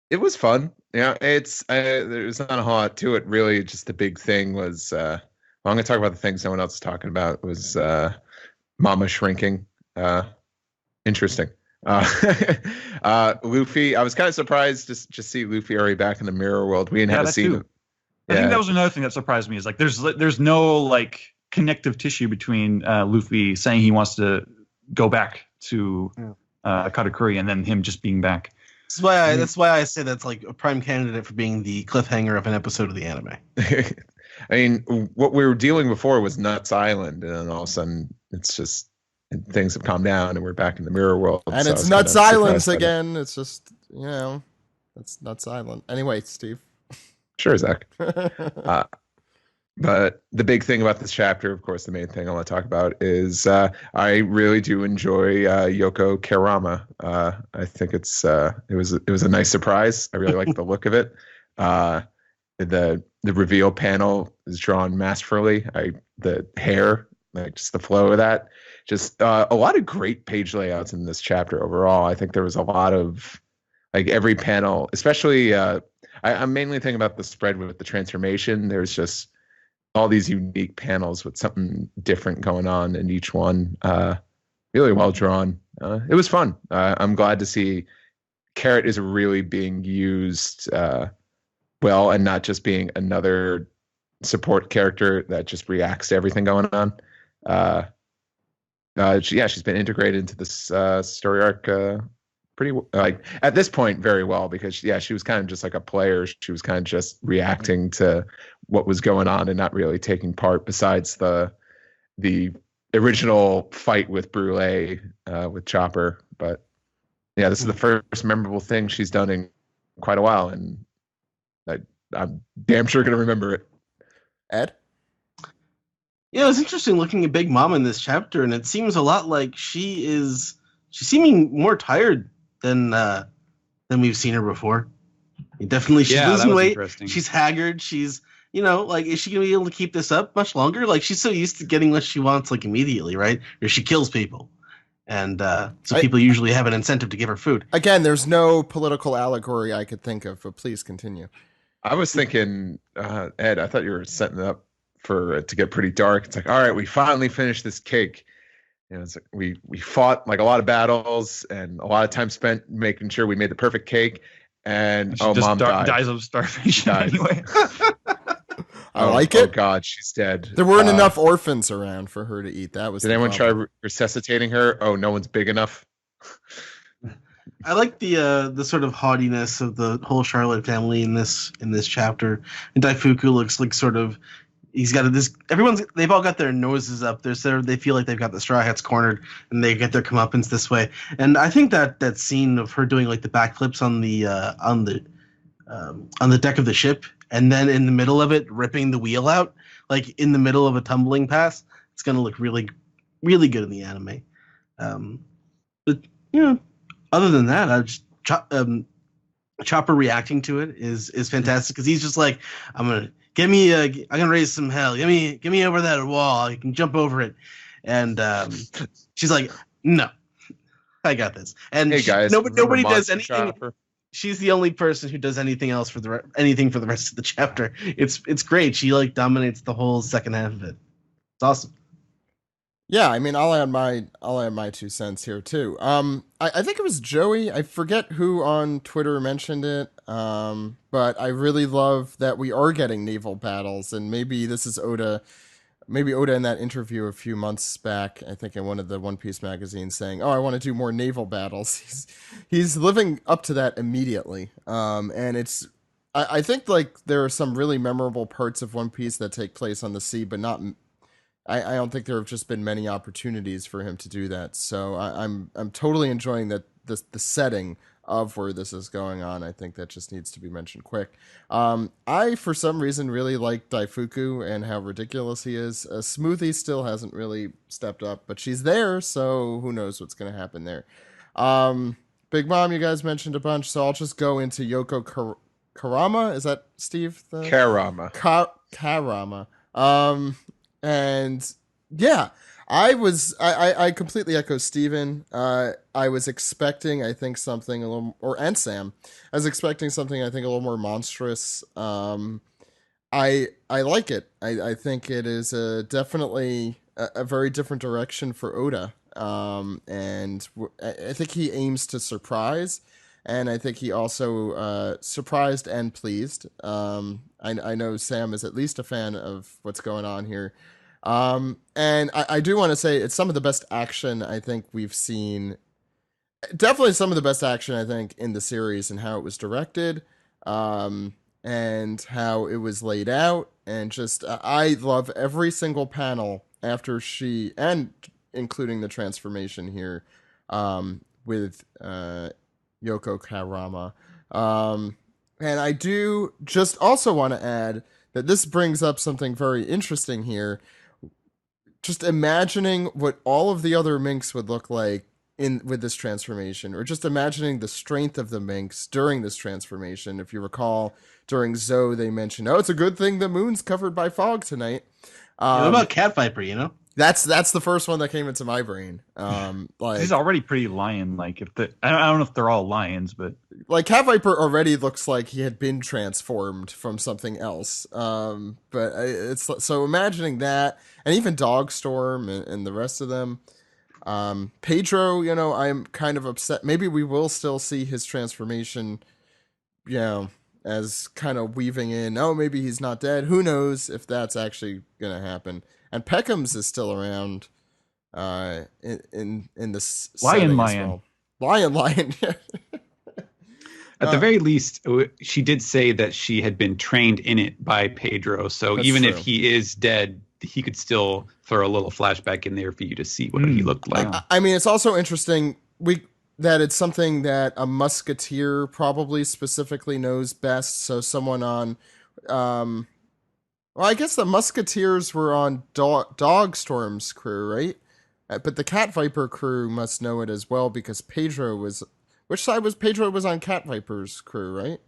it was fun. Yeah, there's not a whole lot to it really. Just the big thing was well, I'm gonna talk about the things no one else is talking about was Mama shrinking. Interesting. Uh, Luffy. I was kind of surprised to just see Luffy already back in the mirror world. We didn't Yeah, have a that scene. too. I think that was another thing that surprised me is like there's no like connective tissue between Luffy saying he wants to go back to Katakuri and then him just being back. That's why I say that's like a prime candidate for being the cliffhanger of an episode of the anime. I mean, what we were dealing before was Nuts Island, and then all of a sudden it's just things have calmed down, and we're back in the mirror world. And so it's Nuts Island again. It's just, it's Nuts Island. Anyway, Steve. Sure, Zach. But the big thing about this chapter, of course, the main thing I want to talk about is I really do enjoy Yoko Karama. I think it was a nice surprise. I really like the look of it. The reveal panel is drawn masterfully. The hair, like just the flow of that, just a lot of great page layouts in this chapter overall. I think there was a lot of like every panel, especially I'm mainly thinking about the spread with the transformation. There's just all these unique panels with something different going on in each one. Really well drawn. It was fun. I'm glad to see Carrot is really being used well and not just being another support character that just reacts to everything going on. She's been integrated into this story arc pretty like at this point very well because she was kind of just like a player. She was kind of just reacting to what was going on and not really taking part besides the original fight with Brule with Chopper. But yeah, this is the first memorable thing she's done in quite a while, and I'm damn sure gonna remember it. Ed? Yeah, it was interesting looking at Big Mom in this chapter, and it seems a lot like she's seeming more tired than we've seen her before. Definitely, she's losing weight. She's haggard. She's, like, is she gonna be able to keep this up much longer? Like, she's so used to getting what she wants, like, immediately, right? Or she kills people, and people usually have an incentive to give her food. Again, there's no political allegory I could think of, but please continue. I was thinking, Ed, I thought you were setting it up for it to get pretty dark. It's like, all right, we finally finished this cake. It's like we fought like a lot of battles and a lot of time spent making sure we made the perfect cake. And Mom dies of starvation anyway. I like it. Oh God, she's dead. There weren't enough orphans around for her to eat. That was. Did anyone try resuscitating her? Oh, no one's big enough. I like the sort of haughtiness of the whole Charlotte family in this chapter. And Daifuku looks like sort of he's got they've all got their noses up. They feel like they've got the Straw Hats cornered, and they get their comeuppance this way. And I think that scene of her doing like the backflips on the deck of the ship, and then in the middle of it ripping the wheel out, like in the middle of a tumbling pass, it's gonna look really, really good in the anime. But other than that, I just Chopper reacting to it is fantastic because he's just like, I'm gonna raise some hell. Get me over that wall. I can jump over it. And she's like, no, I got this. And hey guys, nobody does anything. Chopper? She's the only person who does anything else for anything for the rest of the chapter. It's great. She like dominates the whole second half of it. It's awesome. Yeah, I mean, I'll add my 2 cents here too. I think it was Joey. I forget who on Twitter mentioned it. But I really love that we are getting naval battles, and maybe this is Oda. Maybe Oda in that interview a few months back, I think in one of the One Piece magazines, saying, "Oh, I want to do more naval battles." He's living up to that immediately. And I think like there are some really memorable parts of One Piece that take place on the sea, but not. I don't think there have just been many opportunities for him to do that. So I'm totally enjoying the setting of where this is going on. I think that just needs to be mentioned quick. I, for some reason, really like Daifuku and how ridiculous he is. Smoothie still hasn't really stepped up, but she's there, so who knows what's going to happen there. Big Mom, you guys mentioned a bunch, so I'll just go into Yoko Karama. Is that Steve? Karama. Karama. And yeah, I completely echo Steven. I was expecting, I think, something a little, and Sam, I was expecting something, I think, a little more monstrous. I like it. I think it is definitely a very different direction for Oda. And I think he aims to surprise, and I think he also surprised and pleased. I know Sam is at least a fan of what's going on here. And I do want to say it's some of the best action I think we've seen. Definitely some of the best action I think in the series, and how it was directed, and how it was laid out, and just I love every single panel after she, and including the transformation here, with Yoko Karama. And I do just also want to add that this brings up something very interesting here. Just imagining what all of the other minks would look like with this transformation, or just imagining the strength of the minks during this transformation. If you recall, during Zoe, they mentioned, "Oh, it's a good thing the moon's covered by fog tonight." What about Cat Viper? You know, that's the first one that came into my brain. Like, he's already pretty lion-like. I don't know if they're all lions, but like Cat Viper already looks like he had been transformed from something else. But it's so imagining that, and even Dogstorm and the rest of them. Pedro, I'm kind of upset. Maybe we will still see his transformation, as kind of weaving in. Oh, maybe he's not dead. Who knows if that's actually gonna happen? And Peckham's is still around. In this Lion. Well. Lion. At the very least, she did say that she had been trained in it by Pedro. So even if he is dead, he could still throw a little flashback in there for you to see what he looked like. I mean, it's also interesting that it's something that a musketeer probably specifically knows best. So someone on, well, I guess the musketeers were on Dogstorm's crew, right? But the Cat Viper crew must know it as well, because Pedro was. Which side was Pedro? Was on Cat Viper's crew, right?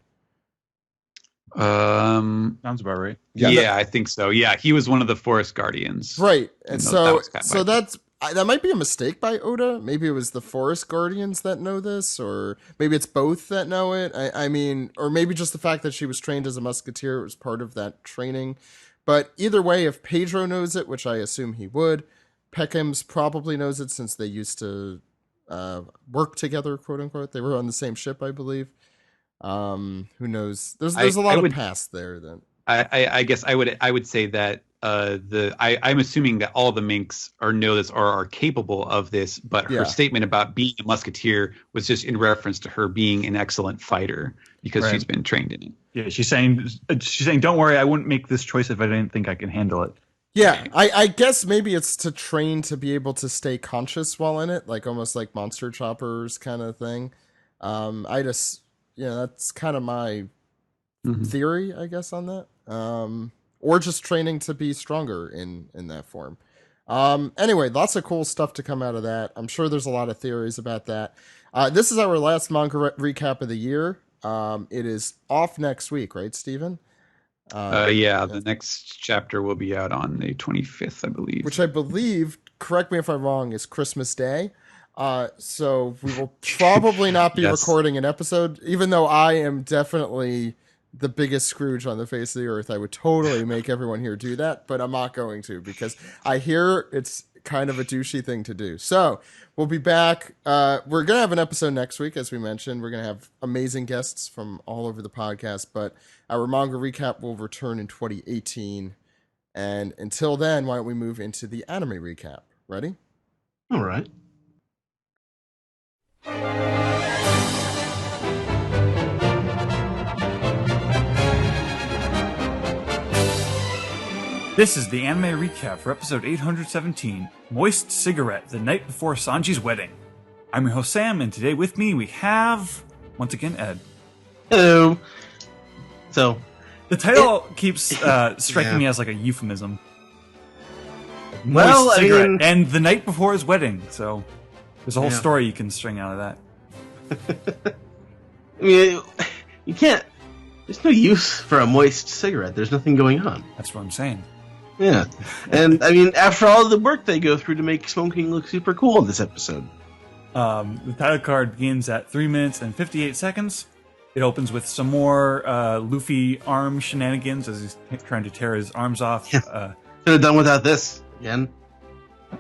Sounds about right. Yeah, I think so. Yeah, he was one of the Forest Guardians. Right. And that might be a mistake by Oda. Maybe it was the Forest Guardians that know this, or maybe it's both that know it. I mean, or maybe just the fact that she was trained as a musketeer was part of that training. But either way, if Pedro knows it, which I assume he would, Peckham's probably knows it, since they used to work together, quote unquote. They were on the same ship, I believe. Who knows? There's a lot of past there. Then I guess I would say that I'm assuming that all the minks know this or are capable of this, but her statement about being a musketeer was just in reference to her being an excellent fighter, because she's been trained in it. Yeah, she's saying, "Don't worry, I wouldn't make this choice if I didn't think I can handle it." Yeah, I guess maybe it's to train to be able to stay conscious while in it, like almost like monster choppers kind of thing. I just, that's kind of my theory, I guess, on that. Or just training to be stronger in that form. Anyway, lots of cool stuff to come out of that. I'm sure there's a lot of theories about that. This is our last manga recap of the year. It is off next week, right, Steven? The next chapter will be out on the 25th, I believe. Which I believe, correct me if I'm wrong, is Christmas Day. So we will probably not be recording an episode, even though I am definitely the biggest Scrooge on the face of the earth. I would totally make everyone here do that, but I'm not going to, because I hear it's kind of a douchey thing to do. So we'll be back. We're going to have an episode next week, as we mentioned. We're going to have amazing guests from all over the podcast, but our manga recap will return in 2018. And until then, why don't we move into the anime recap? Ready? All right. This is the anime recap for episode 817, Moist Cigarette, the night before Sanji's wedding. I'm your host Sam, and today with me we have, once again, Ed. Hello. So, the title keeps striking me as like a euphemism. Well, Moist Cigarette, and the night before his wedding, so there's a whole story you can string out of that. I mean, you can't, there's no use for a moist cigarette. There's nothing going on. That's what I'm saying. Yeah. And, I mean, after all the work they go through to make smoking look super cool in this episode. The title card begins at 3 minutes and 58 seconds. It opens with some more Luffy arm shenanigans as he's trying to tear his arms off. Yeah. Could have done without this, again.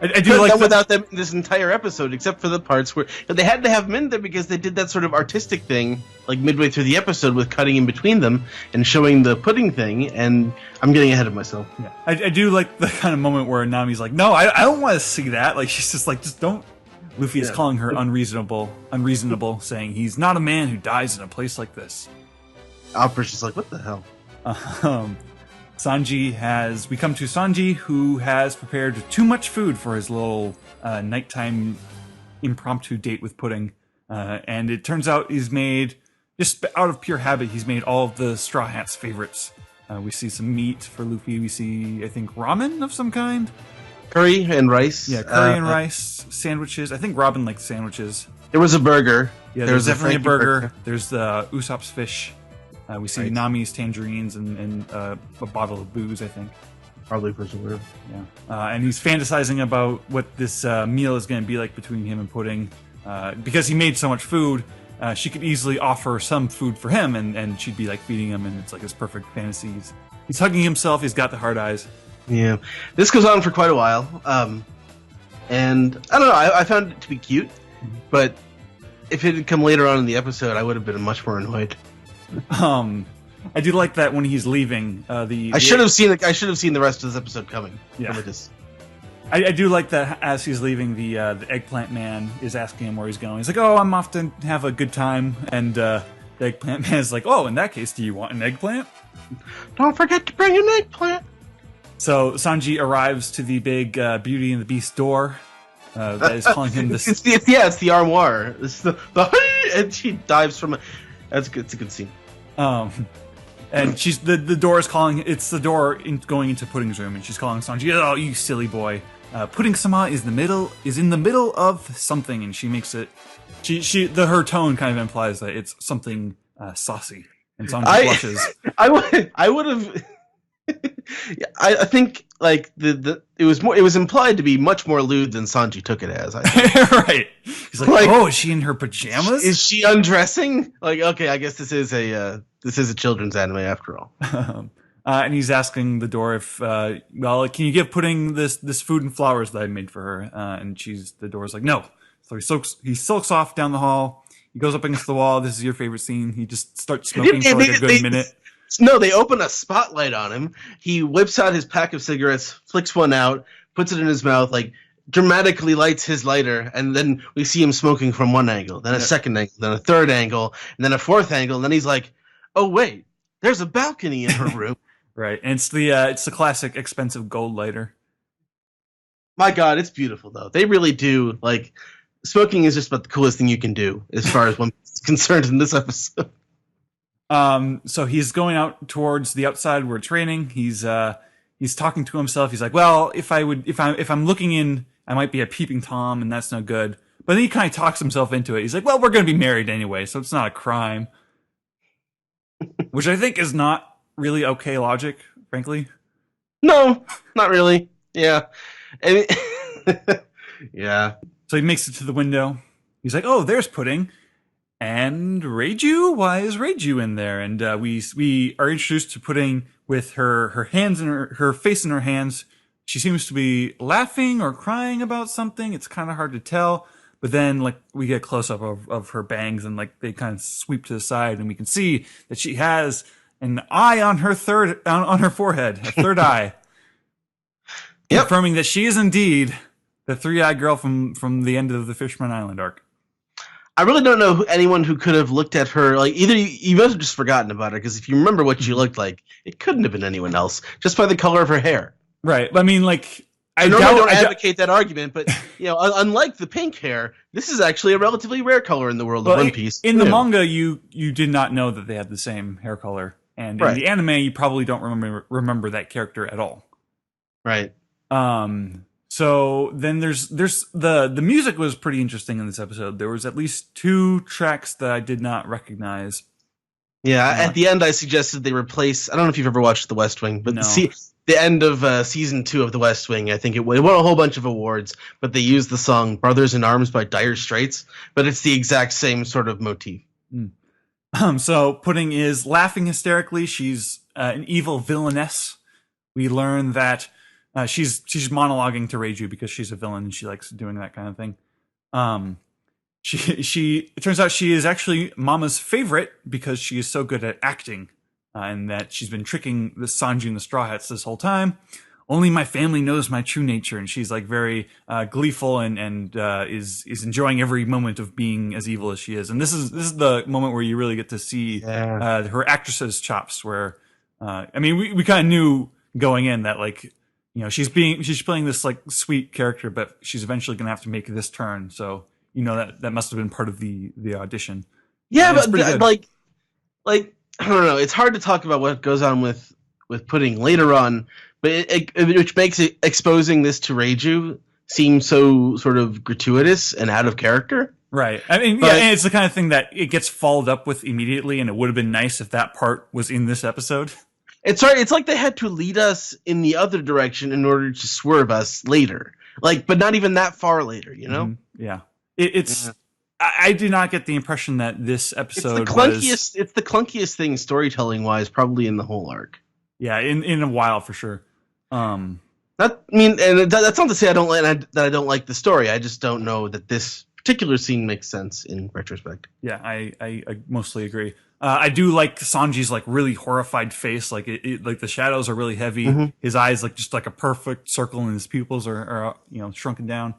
I do like done without them in this entire episode, except for the parts where they had to have them in there because they did that sort of artistic thing, like midway through the episode, with cutting in between them and showing the pudding thing. And I'm getting ahead of myself. Yeah. I do like the kind of moment where Nami's like, "No, I don't want to see that." Like she's just like, "Just don't." Luffy is calling her unreasonable, saying he's not a man who dies in a place like this. Alper's just like, "What the hell?" We come to Sanji, who has prepared too much food for his little nighttime impromptu date with Pudding. And it turns out he's made, just out of pure habit, he's made all of the Straw Hat's favorites. We see some meat for Luffy. We see, I think, ramen of some kind. Curry and rice. Yeah, curry and rice, sandwiches. I think Robin likes sandwiches. There was a burger. Yeah, there's definitely a burger. There's the Usopp's fish. We see Nami's tangerines and a bottle of booze, I think. Probably preserved. Yeah. And he's fantasizing about what this meal is going to be like between him and Pudding. Because he made so much food, she could easily offer some food for him, and she'd be like feeding him, and it's like his perfect fantasies. He's hugging himself. He's got the hard eyes. Yeah. This goes on for quite a while. And I don't know. I found it to be cute, but if it had come later on in the episode, I would have been much more annoyed. I do like that when he's leaving. I should have seen the rest of this episode coming. Yeah. I do like that as he's leaving, the eggplant man is asking him where he's going. He's like, "Oh, I'm off to have a good time," and the eggplant man is like, "Oh, in that case, do you want an eggplant? Don't forget to bring an eggplant." So Sanji arrives to the big Beauty and the Beast door. That is calling him this. It's the armoire. It's the and she dives from. It's a good scene. And she's the door is calling. It's the door going into Pudding's room, and she's calling Sanji. "Oh, you silly boy! Pudding-sama is in the middle of something," and she makes it. Her tone kind of implies that it's something saucy, and Sanji blushes. I would have. I think like it was implied to be much more lewd than Sanji took it as. I think. Right. He's like, "Oh, is she in her pajamas? Is she undressing?" Like, okay, I guess this is a children's anime after all. And he's asking the door if, can you give Pudding this food and flowers that I made for her? And the door's like, no. So he sulks off down the hall. He goes up against the wall. This is your favorite scene. He just starts smoking for like a good minute. No, they open a spotlight on him. He whips out his pack of cigarettes, flicks one out, puts it in his mouth, like dramatically lights his lighter, and then we see him smoking from one angle, then a second angle, then a third angle, and then a fourth angle, and then he's like, "Oh wait, there's a balcony in her room." Right, and it's the classic expensive gold lighter. My God, it's beautiful though. They really do like smoking is just about the coolest thing you can do as far as one is concerned in this episode. So he's going out towards the outside where it's raining. He's talking to himself. He's like, "Well, if I'm looking in, I might be a peeping Tom, and that's no good." But then he kind of talks himself into it. He's like, "Well, we're going to be married anyway, so it's not a crime," which I think is not really okay logic, frankly. No, not really. Yeah, I mean, yeah. So he makes it to the window. He's like, "Oh, there's Pudding." And Reiju? Why is Reiju in there? And we are introduced to Pudding with her hands in her face in her hands. She seems to be laughing or crying about something. It's kind of hard to tell. But then like we get a close up of her bangs, and like they kind of sweep to the side, and we can see that she has an eye on her on her forehead, a third eye, confirming that she is indeed the three-eyed girl from the end of the Fishman Island arc. I really don't know anyone who could have looked at her like either. You must have just forgotten about her because if you remember what she looked like, it couldn't have been anyone else just by the color of her hair. Right. I mean, like I normally don't advocate that argument, but you know, unlike the pink hair, this is actually a relatively rare color in the world of One Piece. In the manga, you did not know that they had the same hair color, and in the anime, you probably don't remember that character at all. Right. So then there's the music was pretty interesting in this episode. There was at least 2 tracks that I did not recognize. Yeah, at the end I suggested they replace. I don't know if you've ever watched The West Wing, but no. the end of season 2 of The West Wing. I think it won a whole bunch of awards, but they used the song "Brothers in Arms" by Dire Straits, but it's the exact same sort of motif. So Pudding is laughing hysterically. She's an evil villainess. We learn that she's monologuing to Reiju because she's a villain and she likes doing that kind of thing. It turns out she is actually Mama's favorite because she is so good at acting, and that she's been tricking the Sanji and the Straw Hats this whole time. Only my family knows my true nature, and she's like very gleeful and is enjoying every moment of being as evil as she is. And this is the moment where you really get to see her actress's chops. Where I mean, we kind of knew going in that, like, you know, she's playing this like sweet character, but she's eventually going to have to make this turn. So you know that must have been part of the audition. Yeah, but like I don't know. It's hard to talk about what goes on with Pudding later on, but which makes it exposing this to Reiju seem so sort of gratuitous and out of character. Right. I mean, yeah, and it's the kind of thing that it gets followed up with immediately, and it would have been nice if that part was in this episode. It's like they had to lead us in the other direction in order to swerve us later. Like, but not even that far later, you know? Mm-hmm. Yeah. I do not get the impression that this episode it's the clunkiest thing storytelling wise, probably in the whole arc. Yeah, in a while for sure. And that's not to say I don't like the story. I just don't know that this particular scene makes sense in retrospect. Yeah, I mostly agree. I do like Sanji's like really horrified face. Like like the shadows are really heavy. Mm-hmm. His eyes like just like a perfect circle, and his pupils are shrunken down.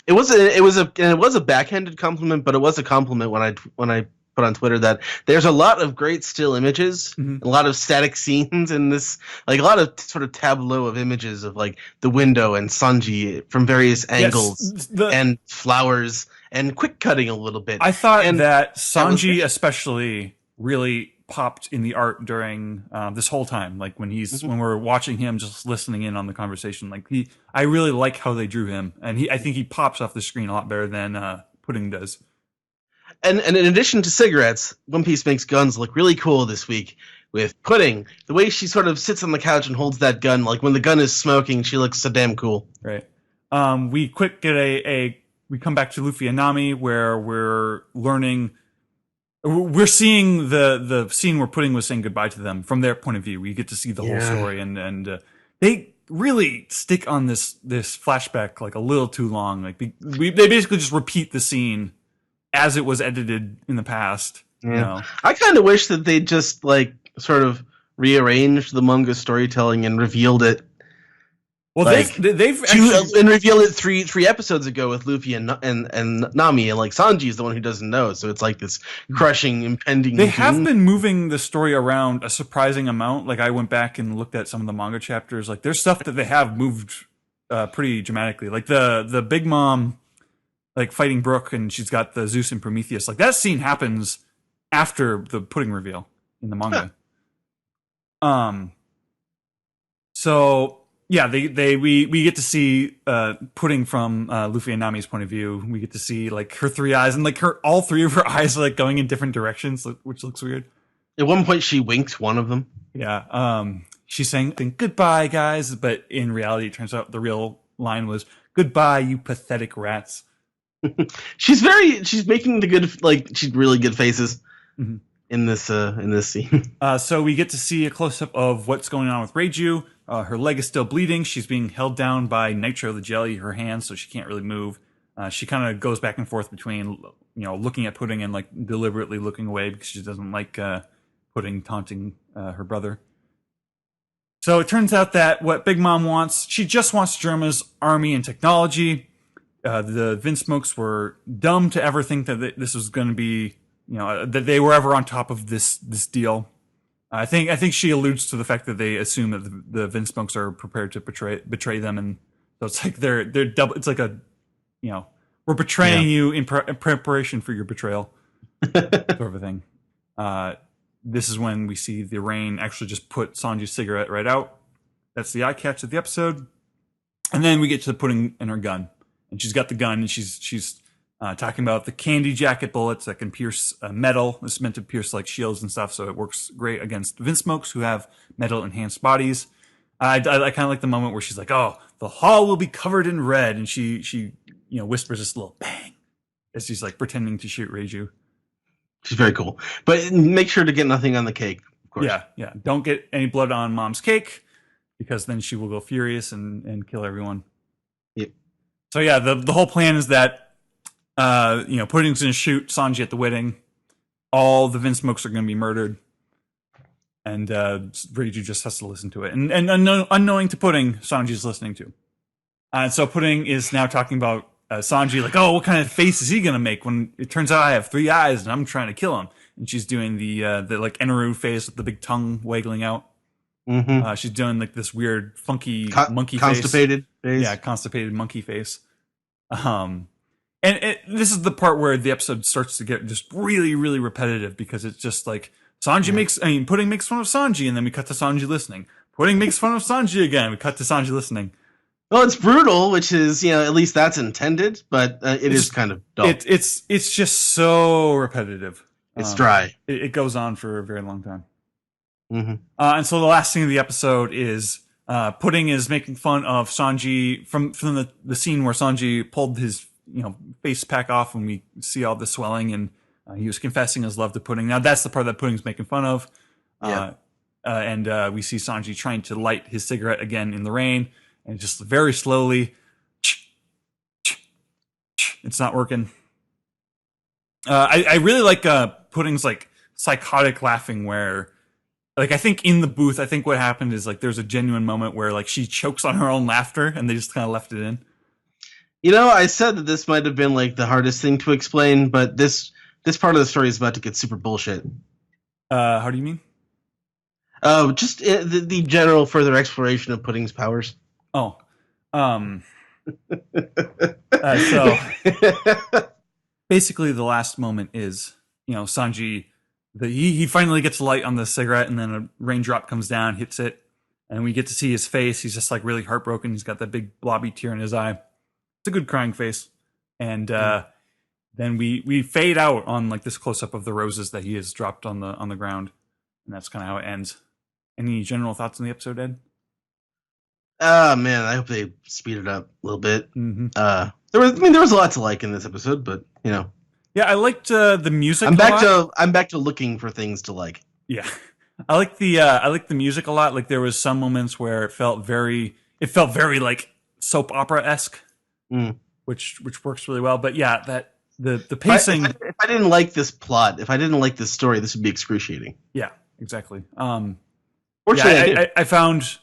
It was a backhanded compliment, but it was a compliment when I put on Twitter that there's a lot of great still images, mm-hmm. a lot of static scenes in this, like a lot of sort of tableau of images of like the window and Sanji from various angles and flowers and quick cutting a little bit. I thought that Sanji especially really popped in the art during this whole time, like when when we're watching him just listening in on the conversation. Like I really like how they drew him, and I think he pops off the screen a lot better than Pudding does. And in addition to cigarettes, One Piece makes guns look really cool this week with Pudding. The way she sort of sits on the couch and holds that gun, like when the gun is smoking, she looks so damn cool. Right. We we come back to Luffy and Nami, where we're seeing the scene where Pudding was saying goodbye to them from their point of view. We get to see the whole story, and they really stick on this flashback like a little too long. Like they basically just repeat the scene as it was edited in the past. Yeah. You know? I kind of wish that they just like sort of rearranged the manga storytelling and revealed it. Well, they've actually... and revealed it three episodes ago with Luffy and Nami, and like Sanji is the one who doesn't know, so it's like this crushing, impending. They have been moving the story around a surprising amount. Like I went back and looked at some of the manga chapters. Like there's stuff that they have moved pretty dramatically. Like the Big Mom, like fighting Brook, and she's got the Zeus and Prometheus. Like that scene happens after the Pudding reveal in the manga. Huh. So. Yeah, we get to see Pudding from Luffy and Nami's point of view. We get to see like her three eyes, and like all three of her eyes are like going in different directions, which looks weird. At one point, she winked one of them. Yeah, she's saying goodbye, guys, but in reality, it turns out the real line was "Goodbye, you pathetic rats." She's making she's really good faces. Mm-hmm. in this scene. So we get to see a close-up of what's going on with Reiju. Her leg is still bleeding. She's being held down by Nitro the Jelly, her hands, so she can't really move. She kind of goes back and forth between, looking at Pudding and like deliberately looking away because she doesn't like Pudding taunting her brother. So it turns out that what Big Mom wants, she just wants Germa's army and technology. The Vinsmokes were dumb to ever think that this was going to be, that they were ever on top of this deal. I think she alludes to the fact that they assume that the Vinsmokes are prepared to betray them, and so it's like they're double. It's like we're betraying you in preparation for your betrayal, sort of a thing. This is when we see the rain actually just put Sanji's cigarette right out. That's the eye catch of the episode, and then we get to Pudding and her gun, and she's got the gun, and she's talking about the candy jacket bullets that can pierce metal. It's meant to pierce like shields and stuff, so it works great against Vinsmokes who have metal enhanced bodies. I kind of like the moment where she's like, "Oh, the hall will be covered in red," and she whispers this little bang as she's like pretending to shoot Reiju. She's very cool, but make sure to get nothing on the cake, of course. Yeah. Don't get any blood on Mom's cake because then she will go furious and kill everyone. Yep. So yeah, the whole plan is that Pudding's gonna shoot Sanji at the wedding. All the Vinsmokes are gonna be murdered. And Reiju just has to listen to it. And unknowing to Pudding, Sanji's listening to. And so Pudding is now talking about Sanji, like, oh, what kind of face is he going to make when it turns out I have 3 eyes and I'm trying to kill him? And she's doing the like Eneru face with the big tongue waggling out. Mm-hmm. She's doing like this weird, funky monkey constipated face. Yeah, constipated monkey face. And this is the part where the episode starts to get just really, really repetitive because it's just like, Pudding makes fun of Sanji, and then we cut to Sanji listening. Pudding makes fun of Sanji again. We cut to Sanji listening. Well, it's brutal, which is, at least that's intended, but it is kind of dull. It's just so repetitive. It's dry. It goes on for a very long time. Mm-hmm. And so the last scene of the episode is Pudding is making fun of Sanji from the scene where Sanji pulled his face pack off, and we see all the swelling and. He was confessing his love to Pudding. Now that's the part that Pudding's making fun of. Yeah. And we see Sanji trying to light his cigarette again in the rain, and just very slowly, it's not working. I really like Pudding's like psychotic laughing, where like I think in the booth, I think what happened is like there's a genuine moment where like she chokes on her own laughter, and they just kind of left it in. I said that this might have been like the hardest thing to explain, but this part of the story is about to get super bullshit. How do you mean? Just the general further exploration of Pudding's powers. Oh. So basically the last moment is, Sanji, he finally gets light on the cigarette, and then a raindrop comes down, hits it, and we get to see his face. He's just like really heartbroken. He's got that big blobby tear in his eye. It's a good crying face. And then we fade out on like this close up of the roses that he has dropped on the ground, and that's kind of how it ends. Any general thoughts on the episode, Ed? Man, I hope they speed it up a little bit. Mm-hmm. There was a lot to like in this episode, but Yeah, I liked the music. I'm back to looking for things to like. Yeah, I like the music a lot. Like there was some moments where it felt very like soap opera-esque, which works really well. But yeah, that. The pacing. If I didn't like this plot, if I didn't like this story, this would be excruciating. Yeah, exactly. Fortunately, I found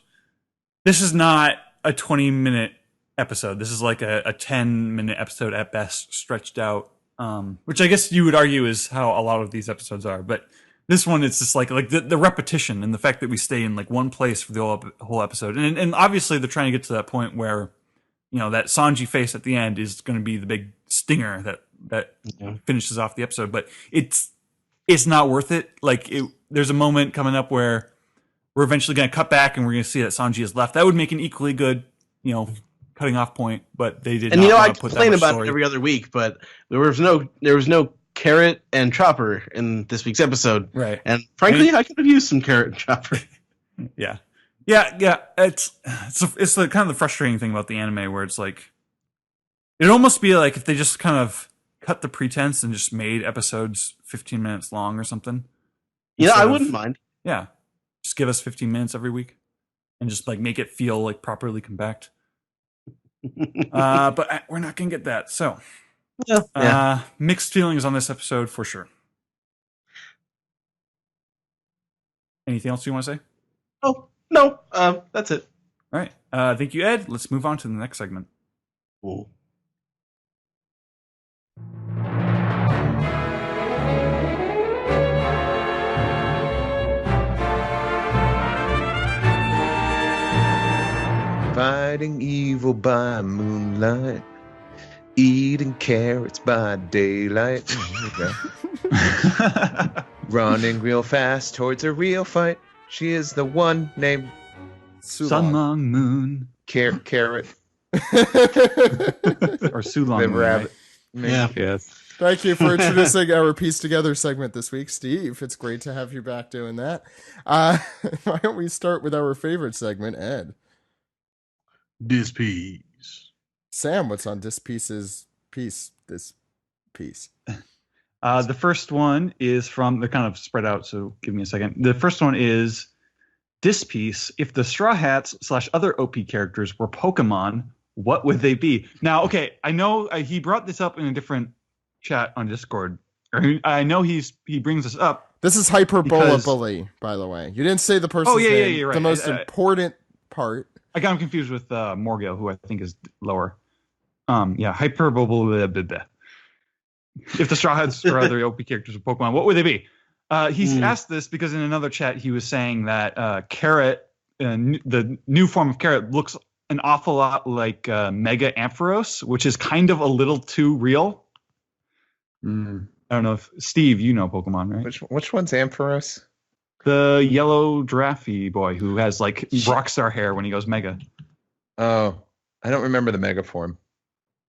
this is not a 20-minute episode. This is like a 10-minute episode at best, stretched out. Which I guess you would argue is how a lot of these episodes are. But this one, it's just like the repetition and the fact that we stay in like one place for the whole episode, and obviously they're trying to get to that point where that Sanji face at the end is going to be the big stinger that finishes off the episode, but it's not worth it. Like there's a moment coming up where we're eventually going to cut back and we're going to see that Sanji is left. That would make an equally good, cutting off point, but they did. And I complain about it every other week, but there was no Carrot and Chopper in this week's episode, right? And frankly, I could have used some Carrot and Chopper. Yeah. It's the kind of the frustrating thing about the anime, where it's like it'd almost be like if they just kind of cut the pretense and just made episodes 15 minutes long or something. I wouldn't mind. Yeah. Just give us 15 minutes every week and just like make it feel like properly compact. But we're not going to get that. So mixed feelings on this episode for sure. Anything else you want to say? Oh, no. That's it. All right. Thank you, Ed. Let's move on to the next segment. Cool. Fighting evil by moonlight, eating carrots by daylight. Running real fast towards a real fight. She is the one named Sulong. Sun Long Moon. Carrot. Or Sulong Moon, rabbit. Right? Yeah. Yes. Thank you for introducing our Piece Together segment this week, Steve. It's great to have you back doing that. Why don't we start with our favorite segment, Ed? This piece. Sam, what's on this piece's piece? This piece. The first one is from, they're kind of spread out, so give me a second. The first one is this piece. If the Straw Hats / other OP characters were Pokemon, what would they be? Now, okay, I know he brought this up in a different chat on Discord. I know he brings this up. This is Hyperbola Bully, by the way. You didn't say the person's name. Yeah, you're right. The most important part. I got him confused with Morgil, who I think is lower. Hyperbola. If the Straw Hats or other OP characters of Pokemon, what would they be? He's asked this because in another chat he was saying that Carrot, the new form of Carrot, looks an awful lot like Mega Ampharos, which is kind of a little too real. I don't know if Steve, you know Pokemon, right? Which one's Ampharos? The yellow giraffe boy who has like rockstar hair when he goes Mega. Oh, I don't remember the Mega form.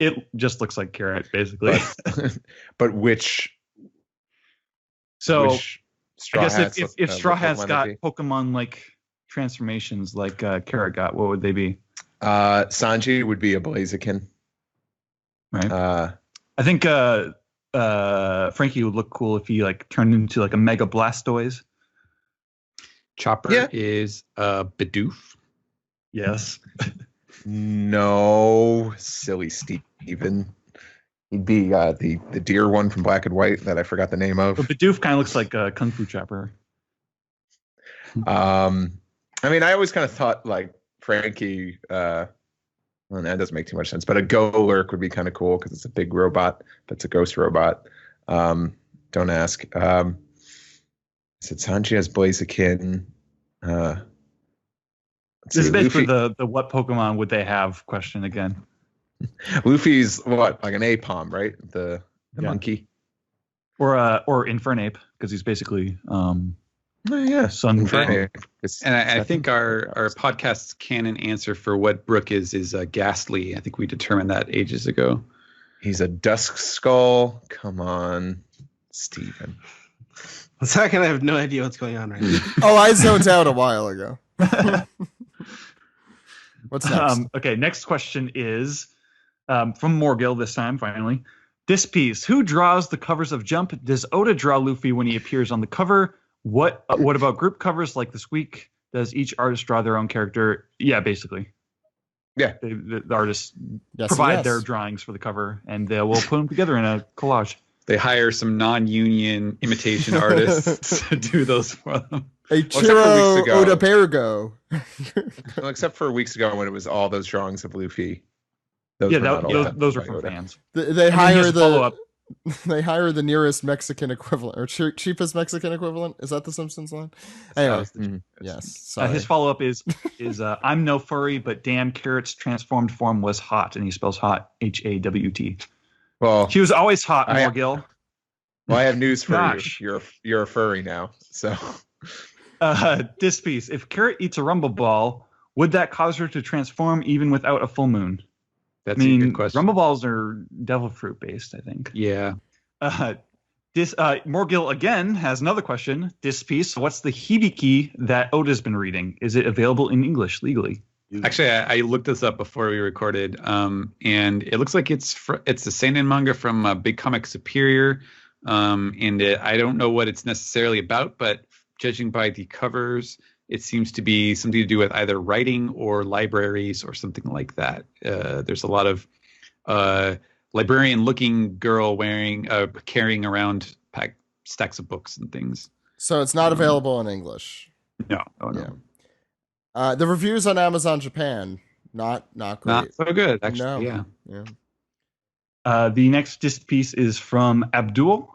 It just looks like Carrot, basically. But which? So which Straw I guess Hats if Straw Hats Pokemon got Pokemon-like transformations like Carrot got, what would they be? Sanji would be a Blaziken. Right. I think Frankie would look cool if he like turned into like a Mega Blastoise. Chopper is Bidoof. Yes. No, silly Steven. He'd be the deer one from Black and White that I forgot the name of. But Bidoof kind of looks like a Kung Fu Chopper. I mean, I always kind of thought like Frankie. Well, that doesn't make too much sense. But a Golurk would be kind of cool because it's a big robot. That's a ghost robot. Don't ask. Said Sanji has Blaziken. This is basically the what Pokemon would they have question again. Luffy's what, like an Apom, right? The monkey, or Infernape because he's basically Sun Infernape. And I think our podcast's canon answer for what Brook is Ghastly. I think we determined that ages ago. He's a Dusk Skull. Come on, Steven. One second, I have no idea what's going on right now. Oh, I zoned out a while ago. What's next? Okay, next question is from Morgil this time, finally. This piece, who draws the covers of Jump? Does Oda draw Luffy when he appears on the cover? What about group covers like this week? Does each artist draw their own character? Yeah, basically. Yeah. The artists provide their drawings for the cover, and they will put them together in a collage. They hire some non-union imitation artists to do those for them. Chiro Odabergo. Well, except for weeks ago when it was all those drawings of Luffy. Those are from fans. They hire the nearest Mexican equivalent or cheapest Mexican equivalent. Is that the Simpsons line? Anyway, yes. Sorry. His follow-up is I'm no furry, but damn, Carrot's transformed form was hot, and he spells hot HAWT. Well, she was always hot, Morgil. Well, I have news for you. You're a furry now. So, this piece: if Carrot eats a Rumble Ball, would that cause her to transform even without a full moon? That's a good question. Rumble Balls are devil fruit based, I think. Yeah. Morgil again has another question. This piece: what's the Hibiki that Oda's been reading? Is it available in English legally? Actually, I looked this up before we recorded, and it looks like it's the seinen manga from Big Comic Superior, and I don't know what it's necessarily about, but judging by the covers, it seems to be something to do with either writing or libraries or something like that. There's a lot of librarian-looking girl carrying around stacks of books and things. So it's not available in English. No. Oh, no. Yeah. The reviews on Amazon Japan, not great. Not so good, actually. No. Yeah. The next disc piece is from Abdul.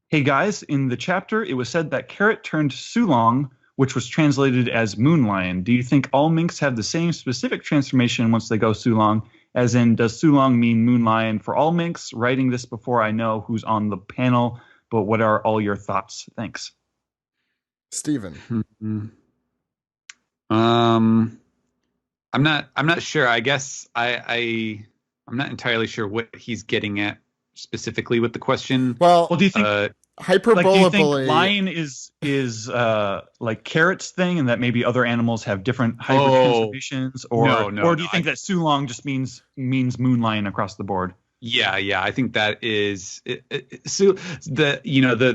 Hey guys, in the chapter, it was said that Carrot turned Sulong, which was translated as Moon Lion. Do you think all minks have the same specific transformation once they go Sulong? As in, does Sulong mean Moon Lion for all minks? Writing this before I know who's on the panel, but what are all your thoughts? Thanks. Steven. Mm-hmm. I'm not sure. I guess I'm not entirely sure what he's getting at specifically with the question. Well, Well, do you think do you think hyperbolably. lion is like Carrot's thing, and that maybe other animals have different hybrid Oh, transformations, no, or do you think that Sulong just means moon lion across the board? Yeah, I think that is so the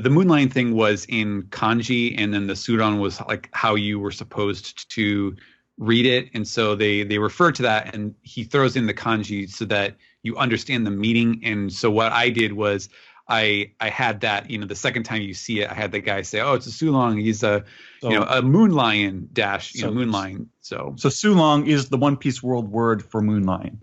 moonline thing was in kanji, and then the sudan was like how you were supposed to read it, and so they refer to that, and he throws in the kanji so that you understand the meaning. And so what I did was I had that, the second time you see it, I had the guy say, "Oh, it's a sulong. He's a a moon lion dash moon lion." So Sulong is the One Piece world word for moon lion.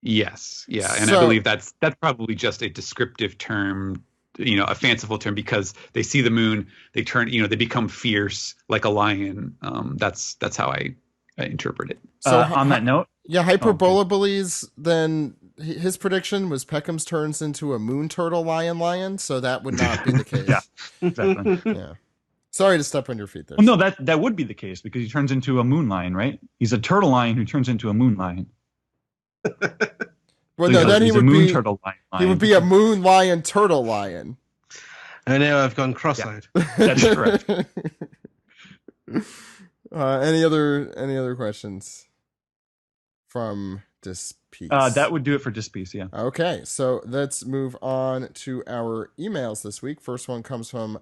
yes, yeah, and So- I believe that's probably just a descriptive term, a fanciful term, because they see the moon, they turn, they become fierce like a lion. That's how I interpret it. So On that note, Yeah, hyperbolables. Then his prediction was Peckham's turns into a moon turtle lion, so that would not be the case. Yeah. exactly. Yeah. Sorry to step on your feet there. Well, no, that would be the case because he turns into a moon lion, right? He's a turtle lion who turns into a moon lion. Well, no, then he he's a would moon be turtle lion. he would be a moon lion turtle lion. I know I've gone cross-eyed. That's correct. Any other questions from this piece? That would do it for Dispiece, yeah. Okay, so let's move on to our emails this week. First one comes from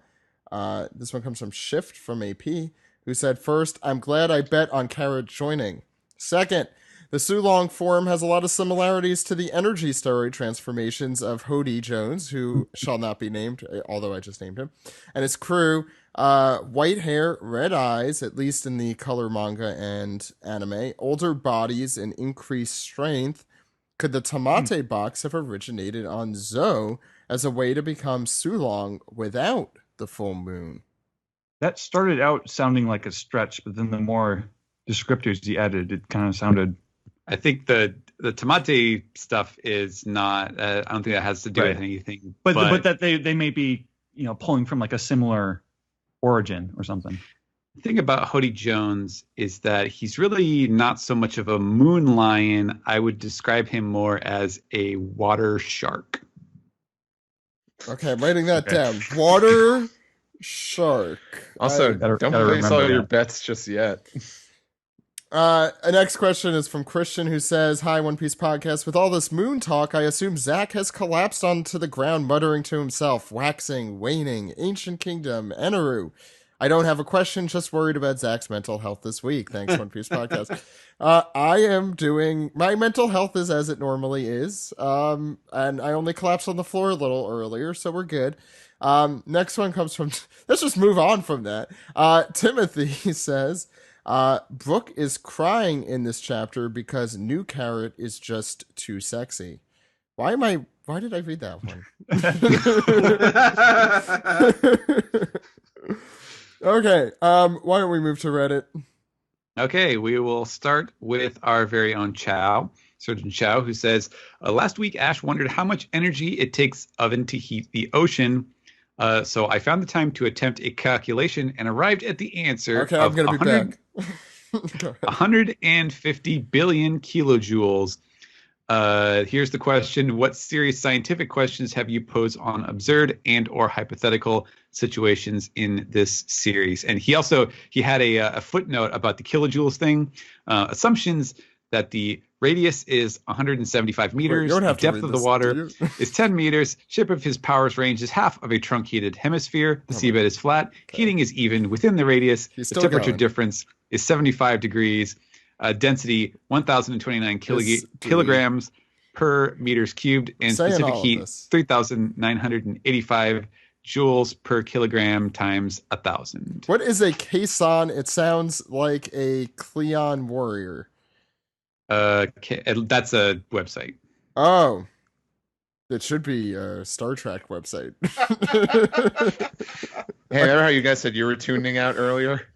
Shift from AP, who said, "First, I'm glad I bet on Carrot joining. Second, the Sulong form has a lot of similarities to the energy story transformations of Hody Jones, who shall not be named, although I just named him, and his crew. White hair, red eyes, at least in the color manga and anime, older bodies, and increased strength. Could the Tamate box have originated on Zou as a way to become Sulong without the full moon?" That started out sounding like a stretch, but then the more descriptors he added, it kind of sounded... I think the Tamate stuff is not. I don't think that has to do with anything. But that they may be pulling from like a similar origin or something. The thing about Hody Jones is that he's really not so much of a moon lion. I would describe him more as a water shark. Okay, I'm writing that down. Water shark. Also, Gotta don't place all remember your that. bets just yet. Next question is from Christian, who says, "Hi, One Piece Podcast. With all this moon talk, I assume Zack has collapsed onto the ground, muttering to himself, waxing, waning, ancient kingdom, Eneru. I don't have a question, just worried about Zack's mental health this week. Thanks, One Piece Podcast." I am doing, my mental health is as it normally is. And I only collapsed on the floor a little earlier, so we're good. Next one comes from, let's just move on from that. Timothy says, "Brooke is crying in this chapter because New Carrot is just too sexy." Why did I read that one? Okay, why don't we move to Reddit? Okay, we will start with our very own Chow, Surgeon Chow, who says, "Last week Ash wondered how much energy it takes oven to heat the ocean. So I found the time to attempt a calculation and arrived at the answer Okay, of I'm gonna be back. Go ahead. 150 billion kilojoules. Here's the question: what serious scientific questions have you posed on absurd and or hypothetical situations in this series? And he had a footnote about the kilojoules thing. Assumptions that the radius is 175 meters, Wait, you don't have the to depth read of the this, water do you? is 10 meters, shape of his power's range is half of a truncated hemisphere, the seabed is flat, heating is even within the radius, the still temperature going. difference is 75 degrees, density 1,029 kilograms per meters cubed, and Saying specific all of heat this. 3,985 joules per kilogram times 1,000. What is a Kason? It sounds like a Cleon warrior. That's a website. Oh, it should be a Star Trek website. Hey, remember how you guys said you were tuning out earlier?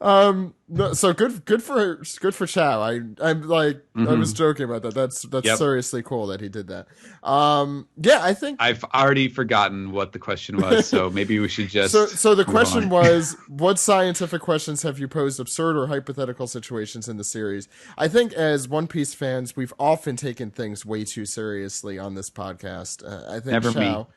No, so good for Chow. I'm like I was joking about that. That's Yep. seriously cool that he did that. Yeah, I think I've already forgotten what the question was, so maybe we should so. just So the move question on. was, what scientific questions have you posed absurd or hypothetical situations in the series? I think as One Piece fans, we've often taken things way too seriously on this podcast. I think Never me. Chow.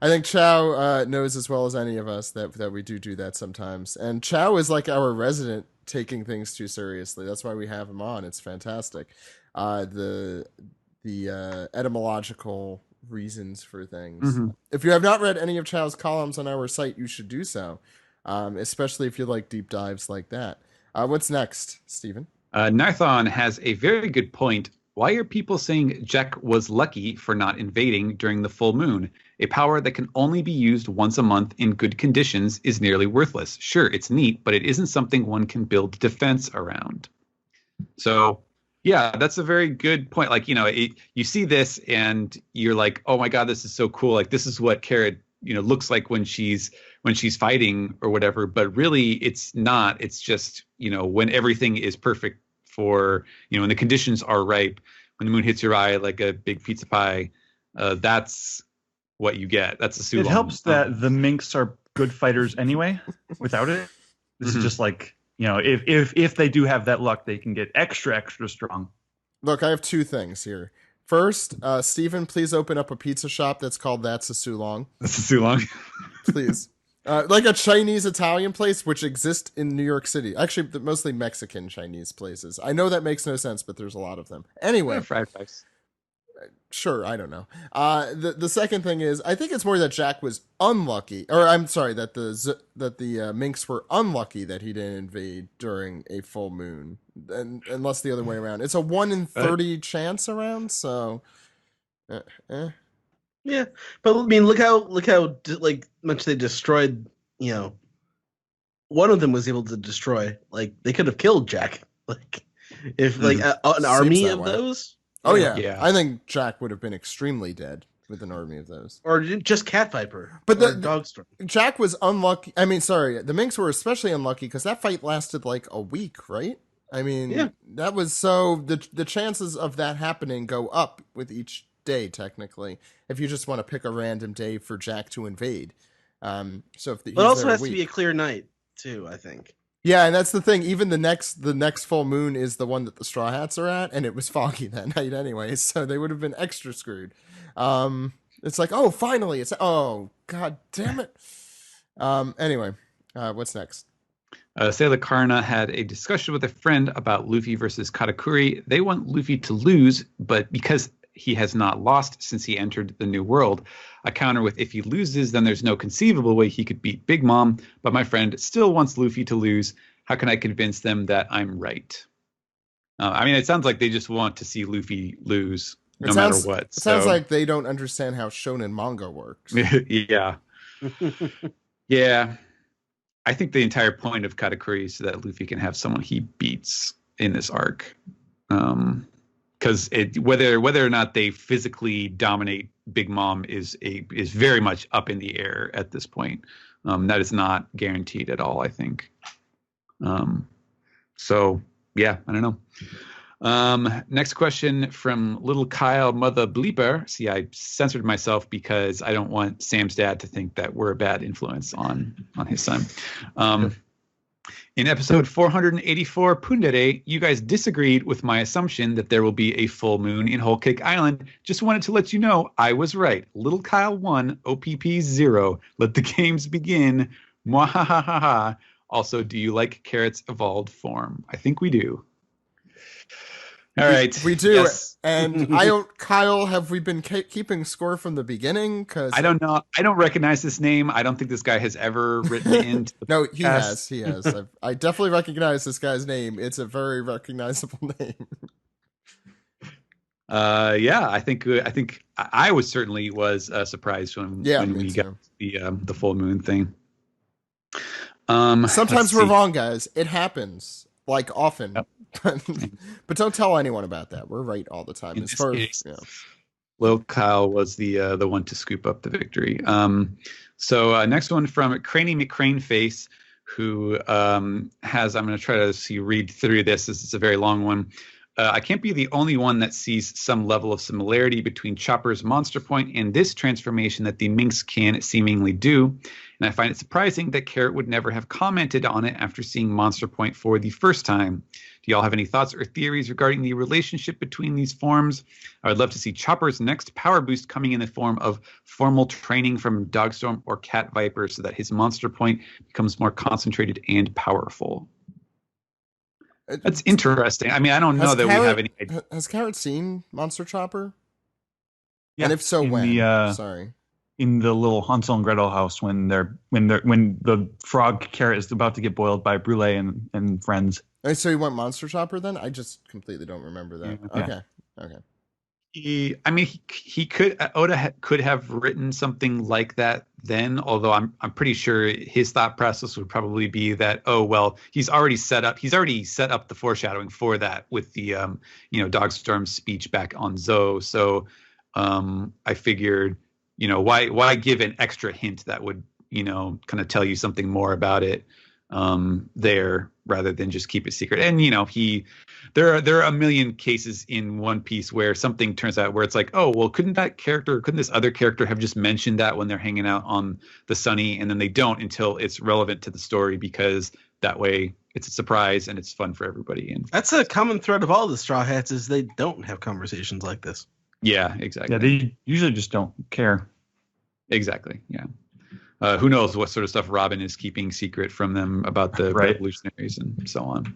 I think Chow knows as well as any of us that we do that sometimes. And Chow is like our resident taking things too seriously. That's why we have him on. It's fantastic. The etymological reasons for things. Mm-hmm. If you have not read any of Chow's columns on our site, you should do so, especially if you like deep dives like that. What's next, Stephen? Narthon has a very good point. Why are people saying Jack was lucky for not invading during the full moon? A power that can only be used once a month in good conditions is nearly worthless. Sure, it's neat, but it isn't something one can build defense around. So, yeah, that's a very good point. Like, you see this and you're like, oh my God, this is so cool. Like, this is what Carrot, looks like when she's fighting or whatever. But really, it's not. It's just, when everything is perfect for, when the conditions are ripe, when the moon hits your eye like a big pizza pie, that's what you get. That's a Sulong. It helps that the minks are good fighters anyway. Without it, this is just like, if they do have that luck, they can get extra strong. Look, I have two things here. First, Stephen, please open up a pizza shop that's called That's a Sulong. That's a Sulong. Please. Like a Chinese Italian place, which exists in New York City. Actually, mostly Mexican Chinese places. I know that makes no sense, but there's a lot of them. Anyway. Fried rice. Sure, I don't know. The second thing is, I think it's more that Jack was unlucky, or I'm sorry, that the minks were unlucky that he didn't invade during a full moon, and unless the other way around. It's a 1 in 30 chance around, so. Yeah, but I mean, look how like much they destroyed. One of them was able to destroy. Like they could have killed Jack. Like if like an army of those. Oh yeah. I think Jack would have been extremely dead with an army of those, or just Cat Viper, but the Dogstorm. Jack was unlucky. I mean, sorry, the minks were especially unlucky because that fight lasted like a week, right? I mean, that was so the chances of that happening go up with each day, technically, if you just want to pick a random day for Jack to invade. So if it also has to be a clear night too, I think. Yeah, and that's the thing. Even the next full moon is the one that the Straw Hats are at, and it was foggy that night anyway, so they would have been extra screwed. It's like, oh, finally, oh, god damn it. Anyway, what's next? Sailor Karna had a discussion with a friend about Luffy versus Katakuri. They want Luffy to lose, but because he has not lost since he entered the new world. I counter with, if he loses, then there's no conceivable way he could beat Big Mom, but my friend still wants Luffy to lose. How can I convince them that I'm right? I mean, it sounds like they just want to see Luffy lose no matter what. It sounds like they don't understand how shonen manga works. Yeah. Yeah. I think the entire point of Katakuri is that Luffy can have someone he beats in this arc. Because whether or not they physically dominate Big Mom is very much up in the air at this point. That is not guaranteed at all, I think. So yeah, I don't know. Next question from Little Kyle Mother Bleeper. See, I censored myself because I don't want Sam's dad to think that we're a bad influence on his son. In episode 484, Pundere, you guys disagreed with my assumption that there will be a full moon in Whole Cake Island. Just wanted to let you know I was right. Little Kyle 1, OPP 0. Let the games begin. Mwahahaha. Also, do you like Carrot's evolved form? I think we do. All right. We do. Yes. And Kyle, have we been keeping score from the beginning? Because I don't know. I don't recognize this name. I don't think this guy has ever written into the No, podcast. He has. I definitely recognize this guy's name. It's a very recognizable name. Yeah, I think I was certainly surprised when we got the full moon thing. Sometimes we're wrong, guys. It happens, like often. Yep. But don't tell anyone about that. We're right all the time. As far as Lil Kyle was the one to scoop up the victory. So next one from Craney McCrane Face. who has, I'm going to try to read through this. This is a very long one. I can't be the only one that sees some level of similarity between Chopper's Monster Point and this transformation that the Minx can seemingly do. And I find it surprising that Carrot would never have commented on it after seeing Monster Point for the first time. Do y'all have any thoughts or theories regarding the relationship between these forms? I would love to see Chopper's next power boost coming in the form of formal training from Dogstorm or Cat Viper so that his Monster Point becomes more concentrated and powerful. That's interesting. I mean, I don't know that we have any idea. Has Carrot seen Monster Chopper? Yeah, and if so, when? Sorry. In the little Hansel and Gretel house when the frog Carrot is about to get boiled by Brûlé and friends. So he went Monster Chopper then? I just completely don't remember that. Yeah. Okay. He could Oda could have written something like that then, although I'm pretty sure his thought process would probably be that, oh well, he's already set up the foreshadowing for that with the Dogstorm's speech back on Zoe. So I figured, why give an extra hint that would kind of tell you something more about it there rather than just keep it secret. And there are a million cases in One Piece where something turns out where it's like, oh well, couldn't this other character have just mentioned that when they're hanging out on the Sunny, and then they don't until it's relevant to the story, because that way it's a surprise and it's fun for everybody. And that's a common thread of all the Straw Hats, is they don't have conversations like this. Yeah, exactly. Yeah, they usually just don't care. Exactly. Yeah. Who knows what sort of stuff Robin is keeping secret from them about the revolutionaries and so on.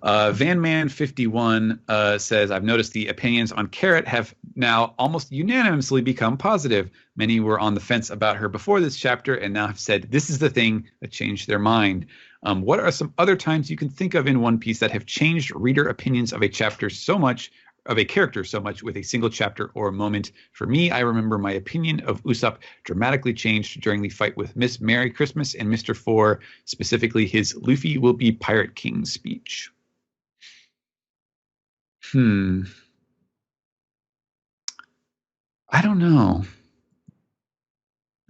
VanMan51 says, I've noticed the opinions on Carrot have now almost unanimously become positive. Many were on the fence about her before this chapter and now have said this is the thing that changed their mind. What are some other times you can think of in One Piece that have changed reader opinions of a character so much with a single chapter or moment? For me, I remember my opinion of Usopp dramatically changed during the fight with Miss Merry Christmas and Mr. Four, specifically his Luffy will be Pirate King speech. I don't know.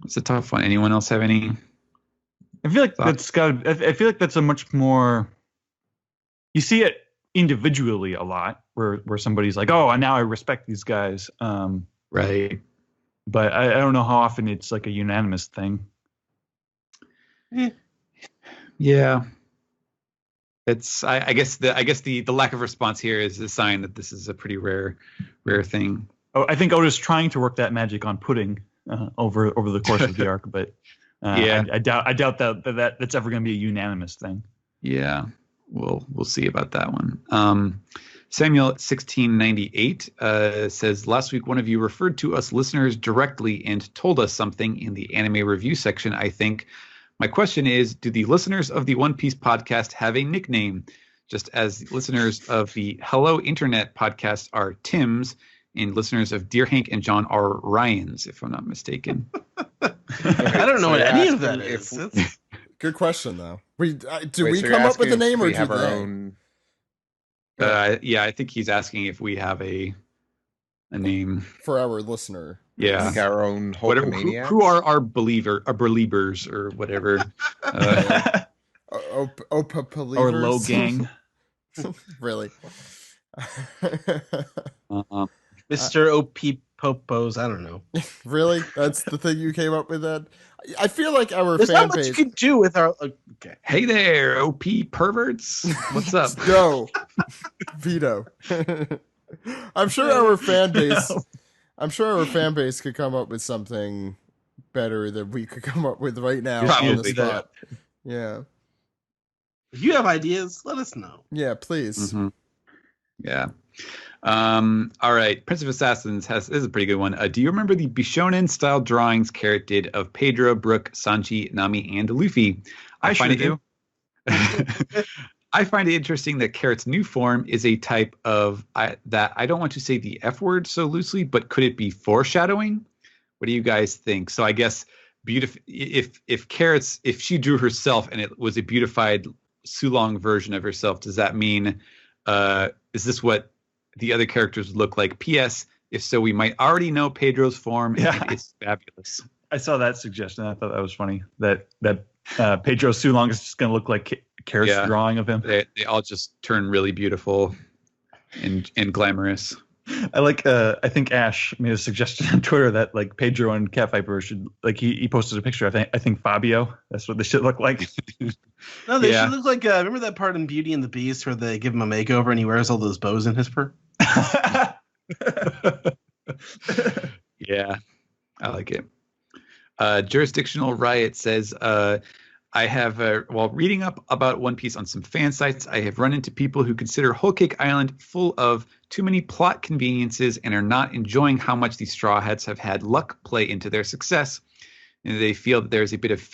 It's a tough one. Anyone else have any? I feel like that's a much more, you see it individually a lot where somebody's like, oh, now I respect these guys. Right. But I don't know how often it's like a unanimous thing. Yeah. It's I guess the lack of response here is a sign that this is a pretty rare thing. Oh, I think Oda's trying to work that magic on Pudding over the course of the arc, but I doubt that's ever going to be a unanimous thing. Yeah. We'll see about that one. Samuel 1698 says, last week one of you referred to us listeners directly and told us something in the anime review section, I think. My question is, do the listeners of the One Piece podcast have a nickname? Just as listeners of the Hello Internet podcast are Tims, and listeners of Dear Hank and John are Ryans, if I'm not mistaken. I don't know what any of that is. Good question, though. We come up with a name, or do have our they? own? Yeah, I think he's asking if we have a name For our listener. Yeah, like our own Hulkamaniacs? who are our believers or whatever. Or low gang. Really? Mr. O.P. Popos, I don't know. Really? That's the thing you came up with, that? I feel like our There's fan not much base. you can do with our. Okay. Hey there, OP perverts. What's up? Go. Veto. I'm sure our fan base. I'm sure our fan base could come up with something better than we could come up with right now on the Probably spot. Yeah. If you have ideas, let us know. Yeah, please. Mm-hmm. Yeah. All right. Prince of Assassins this is a pretty good one. Do you remember the Bishonen style drawings Carrot did of Pedro, Brook, Sanji, Nami, and Luffy? I sure do. I find it interesting that Carrot's new form is a type of that I don't want to say the F word so loosely, but could it be foreshadowing? What do you guys think? So I guess if she drew herself and it was a beautified Sulong version of herself, does that mean is this what the other characters look like? P.S. If so, we might already know Pedro's form. And it's fabulous. I saw that suggestion. I thought that was funny. That Pedro Sulong is just going to look like Carrot's drawing of him. They all just turn really beautiful and glamorous. I like. I think Ash made a suggestion on Twitter that like Pedro and Cat Viper should like he posted a picture. I think Fabio. That's what they should look like. No, they should look like. Remember that part in Beauty and the Beast where they give him a makeover and he wears all those bows in his fur? Yeah, I like it. Jurisdictional Riot says, I have, while reading up about One Piece on some fan sites, I have run into people who consider Whole Cake Island full of too many plot conveniences and are not enjoying how much the Straw Hats have had luck play into their success. And they feel that there's a bit of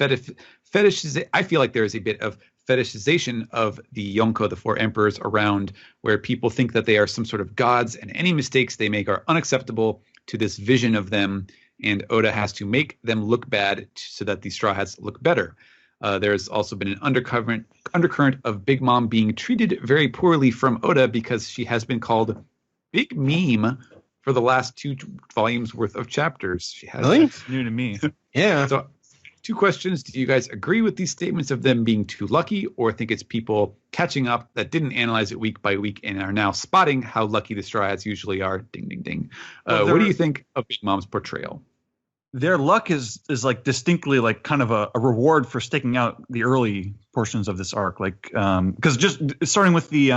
I feel like there is a bit of fetishization of the Yonko, the Four Emperors, around where people think that they are some sort of gods and any mistakes they make are unacceptable to this vision of them. And Oda has to make them look bad so that the Straw Hats look better. There's also been an undercurrent of Big Mom being treated very poorly from Oda because she has been called Big Meme for the last 2 volumes worth of chapters. She has. Really? It's new to me. Yeah. So 2 questions. Do you guys agree with these statements of them being too lucky, or think it's people catching up that didn't analyze it week by week and are now spotting how lucky the Straw Hats usually are? Ding, ding, ding. What do you think of Big Mom's portrayal? Their luck is like distinctly like kind of a reward for sticking out the early portions of this arc, like because just starting with the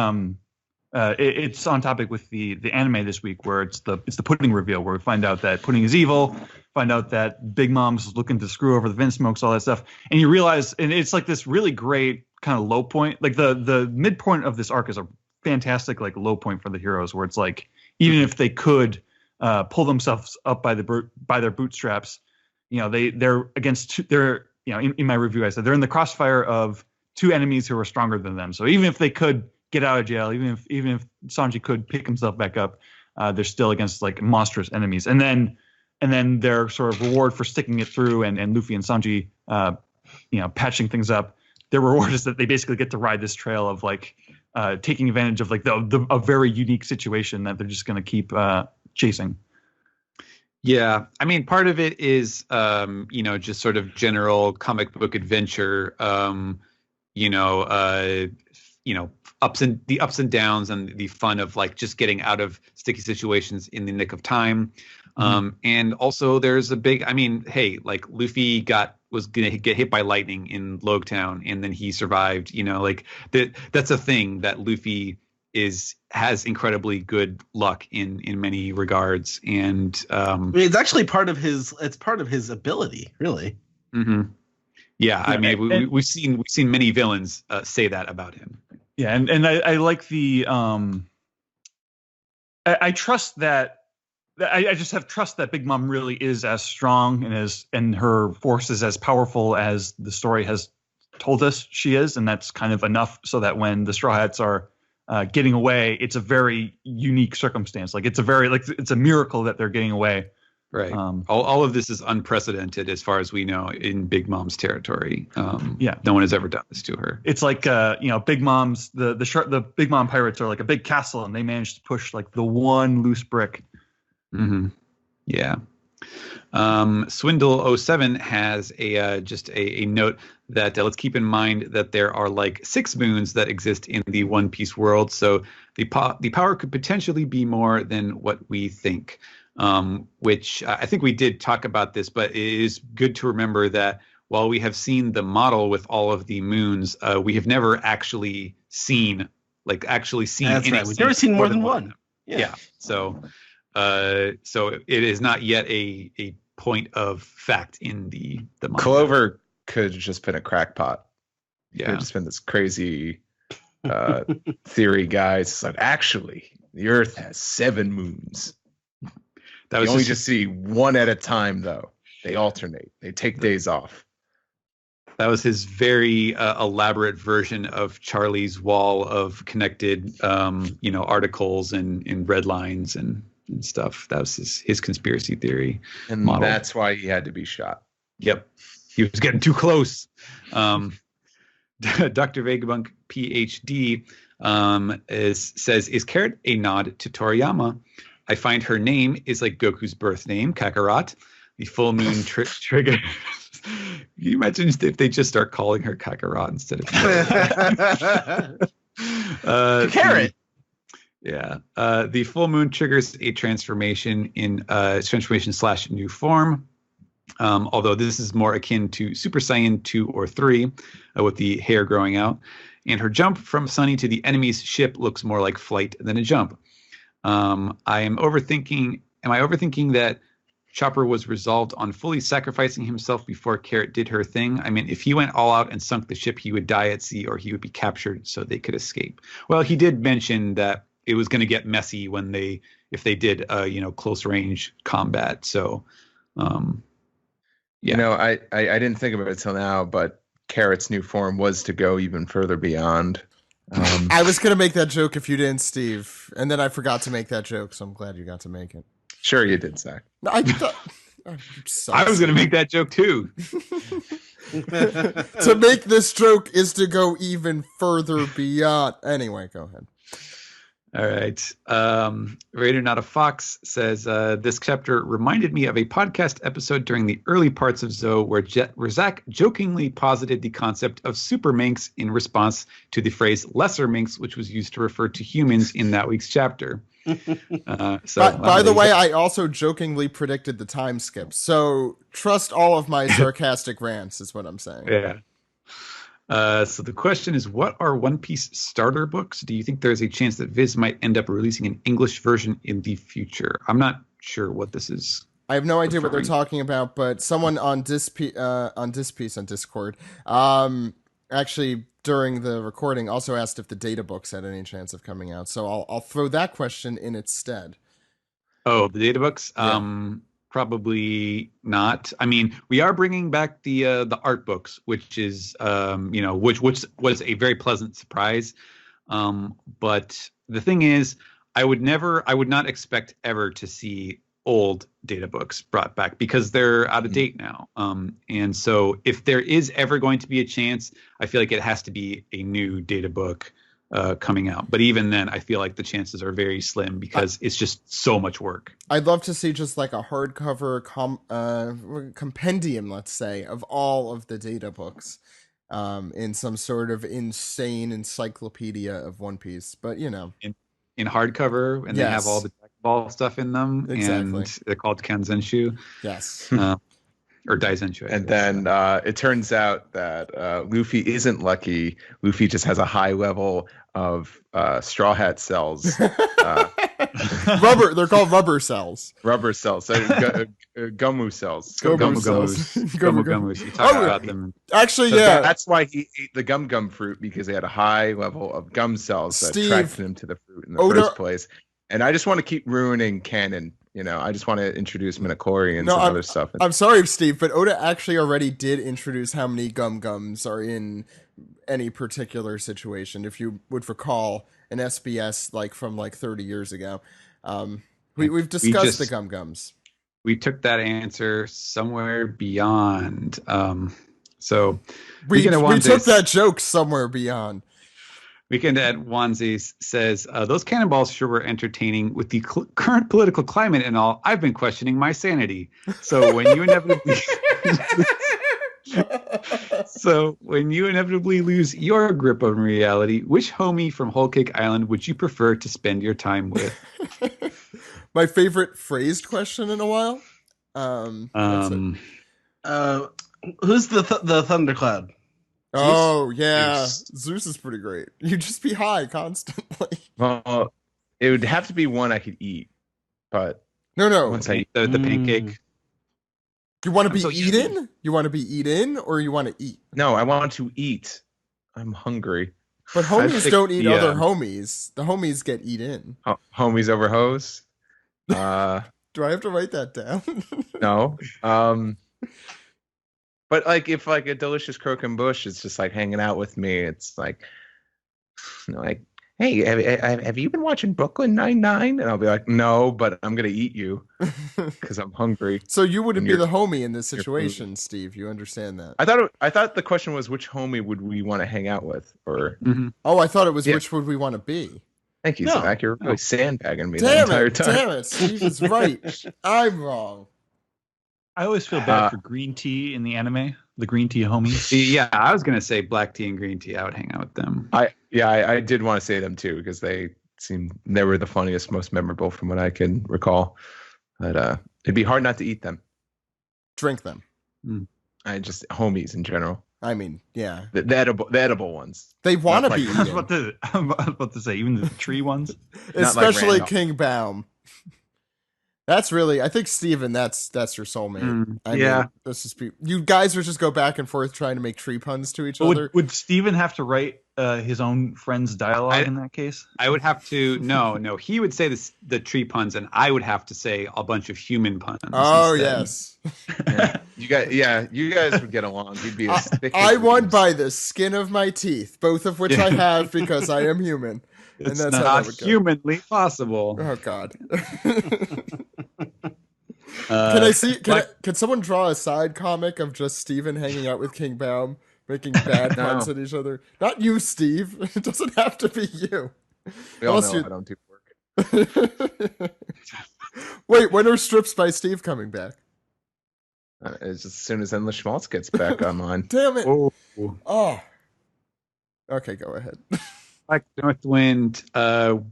it's on topic with the anime this week where it's the Pudding reveal where we find out that Pudding is evil, find out that Big Mom's looking to screw over the Vin Smokes, all that stuff, and you realize, and it's like this really great kind of low point, like the midpoint of this arc is a fantastic like low point for the heroes where it's like even if they could pull themselves up by their bootstraps, you know, they're against they're, you know, in my review I said they're in the crossfire of 2 enemies who are stronger than them. So even if they could get out of jail, even if Sanji could pick himself back up, they're still against like monstrous enemies. And then their sort of reward for sticking it through and Luffy and Sanji, you know, patching things up. Their reward is that they basically get to ride this trail of like taking advantage of like a very unique situation that they're just going to keep chasing. Yeah, I mean, part of it is, you know, just sort of general comic book adventure, you know, ups and downs and the fun of like just getting out of sticky situations in the nick of time. And also there's a big, I mean, hey, like Luffy was going to get hit by lightning in Logtown and then he survived, you know, like that's a thing that Luffy has incredibly good luck in many regards. And I mean, it's actually part of his ability, really. Mm-hmm. Yeah, I mean, we've seen many villains say that about him. Yeah, and I like the I trust that I just have trust that Big Mom really is as strong and her force is as powerful as the story has told us she is, and that's kind of enough so that when the Straw Hats are getting away, it's a very unique circumstance. Like it's a miracle that they're getting away. Right. All of this is unprecedented as far as we know in Big Mom's territory. Yeah. No one has ever done this to her. It's like you know, Big Mom's the Big Mom pirates are like a big castle, and they managed to push like the one loose brick. Mm-hmm. Yeah. Swindle07 has just a note that let's keep in mind that there are like 6 moons that exist in the One Piece world, so the power could potentially be more than what we think. Which I think we did talk about this, but it is good to remember that while we have seen the model with all of the moons, we have never actually seen. That's right. We've never seen more than one. Yeah. So it is not yet a point of fact in the manga. Clover could have just been a crackpot. Yeah. Could have just been this crazy theory guy. It's like, actually, the Earth has 7 moons. That was you only just see one at a time, though. They alternate. They take days off. That was his very elaborate version of Charlie's wall of connected, articles and red lines and stuff. That was his conspiracy theory model. That's why he had to be shot. Yep. He was getting too close. Dr. Vagabunk, PhD, says, is Carrot a nod to Toriyama? I find her name is like Goku's birth name, Kakarot. The full moon trigger. Can you imagine if they just start calling her Kakarot instead of Carrot. Yeah. The full moon triggers a transformation in transformation / new form. Although this is more akin to Super Saiyan 2 or 3 with the hair growing out. And her jump from Sunny to the enemy's ship looks more like flight than a jump. Am I overthinking that Chopper was resolved on fully sacrificing himself before Carrot did her thing? I mean, if he went all out and sunk the ship, he would die at sea or he would be captured so they could escape. Well, he did mention that it was going to get messy if they did close range combat. So yeah. I didn't think of it till now, but Carrot's new form was to go even further beyond. I was gonna make that joke if you didn't, Steve, and then I forgot to make that joke, so I'm glad you got to make it. Sure you did, Zach. No, I was going to make that joke too. To make this joke is to go even further beyond. Anyway, go ahead. All right. Raider Not a Fox says, this chapter reminded me of a podcast episode during the early parts of Zoe where Zach jokingly posited the concept of super minks in response to the phrase lesser minks, which was used to refer to humans in that week's chapter. By the way, I also jokingly predicted the time skip, so trust all of my sarcastic rants is what I'm saying. Yeah. So the question is, what are One Piece starter books? Do you think there's a chance that Viz might end up releasing an English version in the future? I'm not sure what this is. I have no idea what they're talking about, but someone on Discord, actually during the recording also asked if the data books had any chance of coming out. So I'll throw that question in its stead. Oh, the data books? Yeah. Probably not. I mean, we are bringing back the art books, which is which was a very pleasant surprise. But the thing is, I would not expect ever to see old data books brought back because they're out of date now. And so if there is ever going to be a chance, I feel like it has to be a new data book coming out. But even then, I feel like the chances are very slim because it's just so much work. I'd love to see just like a hardcover compendium, let's say, of all of the data books in some sort of insane encyclopedia of One Piece. But, in hardcover, and they have all the ball stuff in them. Exactly. And they're called Kanzenshu. Yes. Or Daizenshu. And then it turns out that Luffy isn't lucky. Luffy just has a high level of Straw Hat cells. Rubber. They're called rubber cells. Rubber cells. Gumu cells. Gumu cells. Gumu. You talk about them. Actually, So yeah. That's why he ate the gum fruit, because they had a high level of gum cells that attracted him to the fruit in the first place. And I just want to keep ruining canon. I just want to introduce Minakori and some other stuff. I'm sorry, Steve, but Oda actually already did introduce how many gums are in any particular situation. If you would recall an SBS from 30 years ago, we've discussed the gums. We took that answer somewhere beyond. So we took that joke somewhere beyond. Weekend at Wanzi says, those cannonballs sure were entertaining. With the current political climate and all, I've been questioning my sanity. So when you inevitably lose your grip on reality, which homie from Whole Cake Island would you prefer to spend your time with? My favorite phrased question in a while. Who's the thundercloud? Oh, yeah. Zeus is pretty great. You'd just be high constantly. Well, it would have to be one I could eat, but... No. Once I eat the pancake. You want to be eaten? You want to be eaten, or you want to eat? No, I want to eat. I'm hungry. But homies don't eat other homies. The homies get eaten. Homies over hoes? Do I have to write that down? No. But if a delicious croquembouche bush is just hanging out with me, it's hey, have you been watching Brooklyn Nine-Nine? And I'll be like, no, but I'm gonna eat you because I'm hungry. So you wouldn't be the homie in this situation, Steve. You understand that? I thought the question was which homie would we want to hang out with, or Oh, I thought it was which would we want to be. Thank you, Zach. You're really sandbagging me Damn the entire time. Damn it, Steve is right. I'm wrong. I always feel bad for green tea in the anime. The green tea homies. Yeah, I was gonna say black tea and green tea. I would hang out with them. I did want to say them too because they were the funniest, most memorable from what I can recall. But it'd be hard not to eat them. Drink them. I just homies in general. I mean, yeah. The edible ones. They want to be I was eaten. about to say, even the tree ones. Especially like King Baum. That's really, I think, Steven, that's your soulmate. I mean, let's just be, you guys would just go back and forth trying to make tree puns to each other. Would Steven have to write his own friend's dialogue in that case? I would have to, no. He would say the tree puns, and I would have to say a bunch of human puns. Oh, instead. Yes. You guys would get along. You'd be as thick I as won thieves. by the skin of my teeth, both of which I have because I am human. And It's that's how not that would go. humanly possible. Oh, God. Can I see? Can someone draw a side comic of just Steven hanging out with King Baum, making bad puns at each other? Not you, Steve. It doesn't have to be you. We all Unless know you- I don't do work. Wait, when are Strips by Steve coming back? It's as soon as Endless Schmaltz gets back online. Damn it! Oh. Oh. Okay, go ahead. Black Northwind